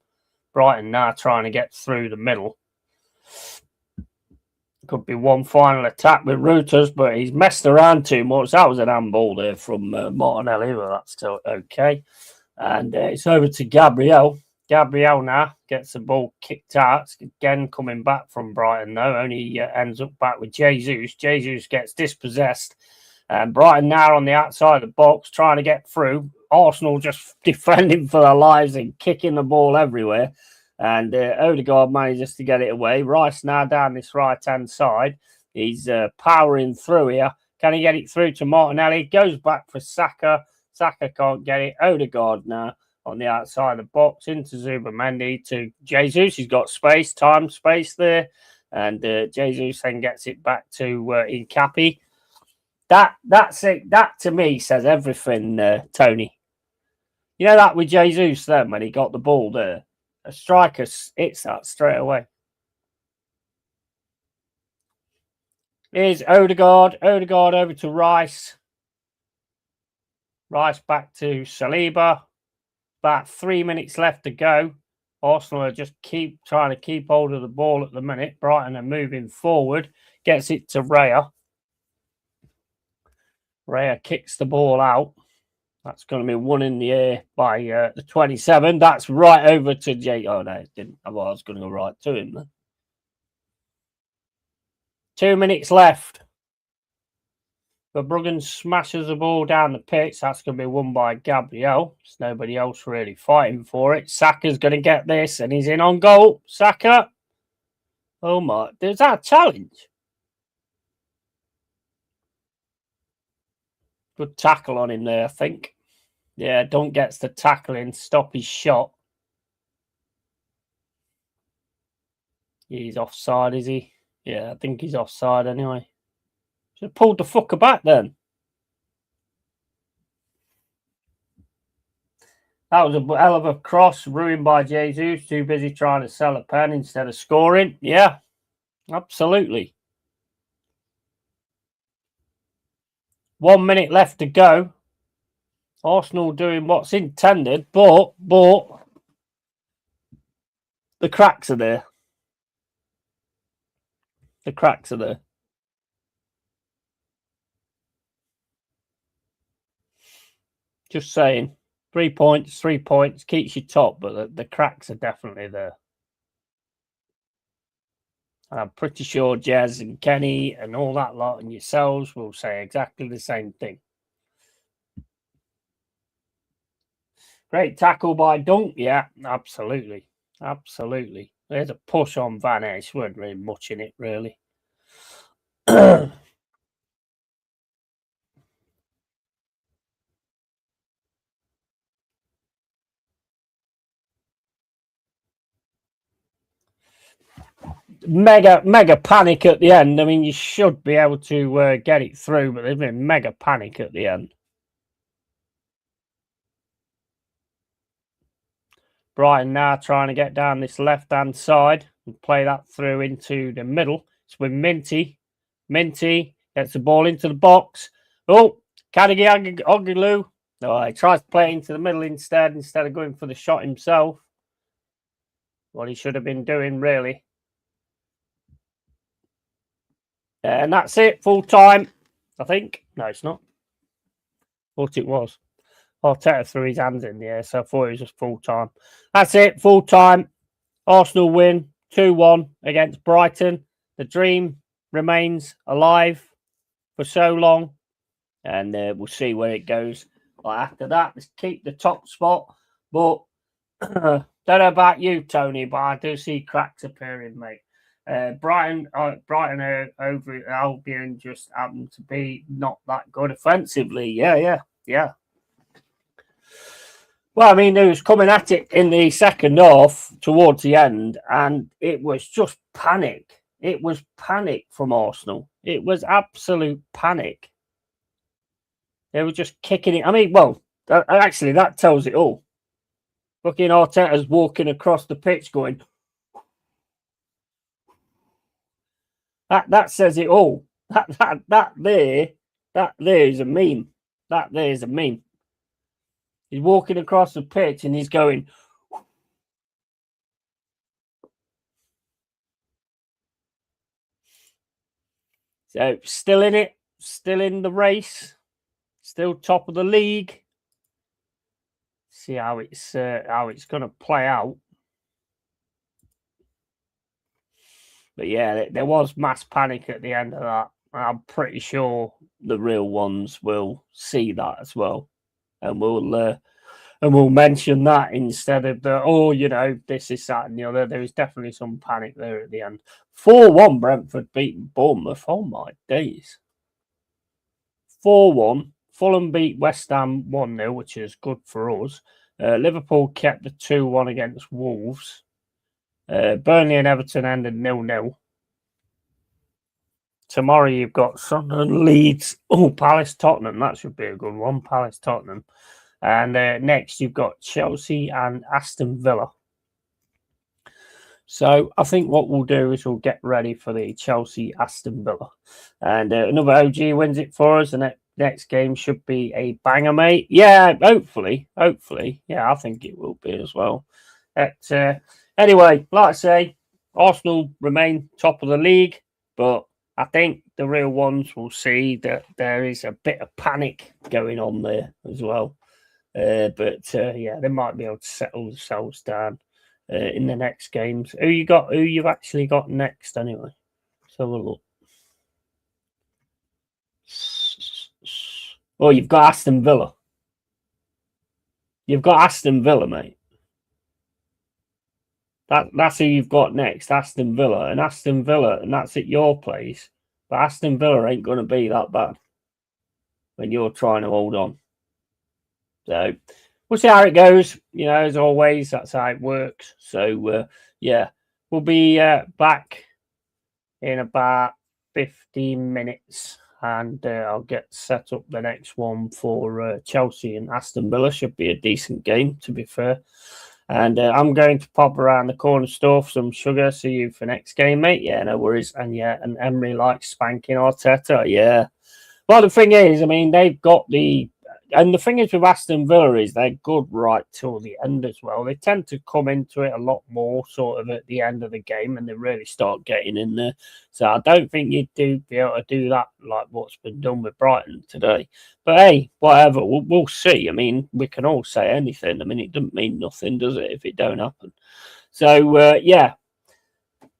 Brighton now trying to get through the middle. Could be one final attack with Reuters, but he's messed around too much. That was an handball there from Martinelli, but that's still okay. And it's over to Gabriel. Gabriel now gets the ball kicked out. It's again coming back from Brighton, though. Only ends up back with Jesus. Jesus gets dispossessed. And Brighton now on the outside of the box trying to get through. Arsenal just defending for their lives and kicking the ball everywhere. And Odegaard manages to get it away. Rice now down this right-hand side. He's powering through here. Can he get it through to Martinelli? Goes back for Saka. Saka can't get it. Odegaard now on the outside of the box into Zubimendi to Jesus. He's got space there. And Jesus then gets it back to Incapi. That's it. That to me says everything, Tony. You know that with Jesus then when he got the ball there? A striker hits that straight away. Here's Odegaard. Odegaard over to Rice. Rice back to Saliba. About 3 minutes left to go. Arsenal are just trying to keep hold of the ball at the minute. Brighton are moving forward. Gets it to Raya. Raya kicks the ball out. That's going to be one in the air by the 27. That's right over to Jake. Oh, no, it didn't. I was going to go right to him then. 2 minutes left. Verbruggen smashes the ball down the pitch. That's going to be won by Gabriel. There's nobody else really fighting for it. Saka's going to get this, and he's in on goal. Saka. Oh, my. Is that a challenge? Good tackle on him there, I think. Yeah, Dunk gets the tackle in, stop his shot. He's offside, is he? Yeah, I think he's offside anyway. Should have pulled the fucker back then. That was a hell of a cross, ruined by Jesus. Too busy trying to sell a pen instead of scoring. Yeah, absolutely. 1 minute left to go. Arsenal doing what's intended, but the cracks are there. The cracks are there. Just saying. 3 points, keeps you top, but the cracks are definitely there. And I'm pretty sure Jez and Kenny and all that lot and yourselves will say exactly the same thing. Great tackle by Dunk. Yeah, absolutely. Absolutely. There's a push on Van Ace. Weren't really much in it, really. Mega panic at the end. I mean, you should be able to get it through, but there's been mega panic at the end. Brighton now trying to get down this left-hand side and play that through into the middle. It's with Minty. Minty gets the ball into the box. Oh, Kadigi Ogilu. Oh, he tries to play into the middle instead of going for the shot himself. What he should have been doing, really. And that's it, full time, I think. No, it's not. Thought it was. Arteta threw his hands in the air, so I thought it was just full time. That's it, full time. Arsenal win 2-1 against Brighton. The dream remains alive for so long, and we'll see where it goes. But after that, let's keep the top spot. But don't know about you, Tony, but I do see cracks appearing, mate. Brighton over Albion just happened to be not that good offensively. Yeah. Well, I mean, it was coming at it in the second half towards the end, and it was just panic. It was panic from Arsenal. It was absolute panic. They were just kicking it. I mean, well, actually, that tells it all. Fucking Arteta's walking across the pitch going. That says it all. That there is a meme. That there is a meme. He's walking across the pitch and he's going. So still in it, still in the race, still top of the league. See how it's going to play out. But yeah, there was mass panic at the end of that. I'm pretty sure the real ones will see that as well, and we'll mention that instead of this is that and the other. There is definitely some panic there at the end. 4-1 Brentford beating Bournemouth. Oh my days. 4-1. Fulham beat West Ham 1-0, which is good for us. Liverpool kept the 2-1 against Wolves. Burnley and Everton ended 0-0. Tomorrow you've got Sunderland, Leeds, Palace, Tottenham. That should be a good one. Palace, Tottenham. And next you've got Chelsea and Aston Villa. So I think what we'll do is we'll get ready for the Chelsea Aston Villa. And another OG wins it for us. The next game should be a banger, mate. Yeah, hopefully. Yeah, I think it will be as well. Anyway, like I say, Arsenal remain top of the league, but I think the real ones will see that there is a bit of panic going on there as well. But they might be able to settle themselves down in the next games. Who you've actually got next anyway? Let's have a look. Oh, you've got Aston Villa. You've got Aston Villa, mate. That's who you've got next, Aston Villa. And that's at your place. But Aston Villa ain't going to be that bad when you're trying to hold on. So we'll see how it goes. As always, that's how it works. So, we'll be back in about 15 minutes. And I'll get set up the next one for Chelsea and Aston Villa. Should be a decent game, to be fair. And I'm going to pop around the corner store for some sugar. See you for next game, mate. Yeah, no worries. And and Emery likes spanking Arteta. Yeah. Well, the thing is, I mean, they've got and the thing is with Aston Villa is they're good right till the end as well. They tend to come into it a lot more sort of at the end of the game and they really start getting in there. So I don't think you'd be able to do that like what's been done with Brighton today. But hey, whatever, we'll see. I mean, we can all say anything. I mean, it doesn't mean nothing, does it, if it don't happen? So,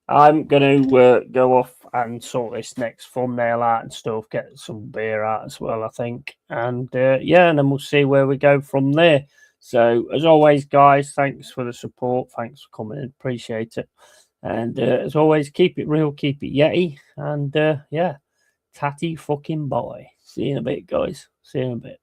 I'm going to go off and sort this next thumbnail out and stuff, get some beer out as well, I think. And and then we'll see where we go from there. So, as always, guys, thanks for the support. Thanks for coming in. Appreciate it. And as always, keep it real, keep it Yeti. And tatty fucking boy. See you in a bit, guys. See you in a bit.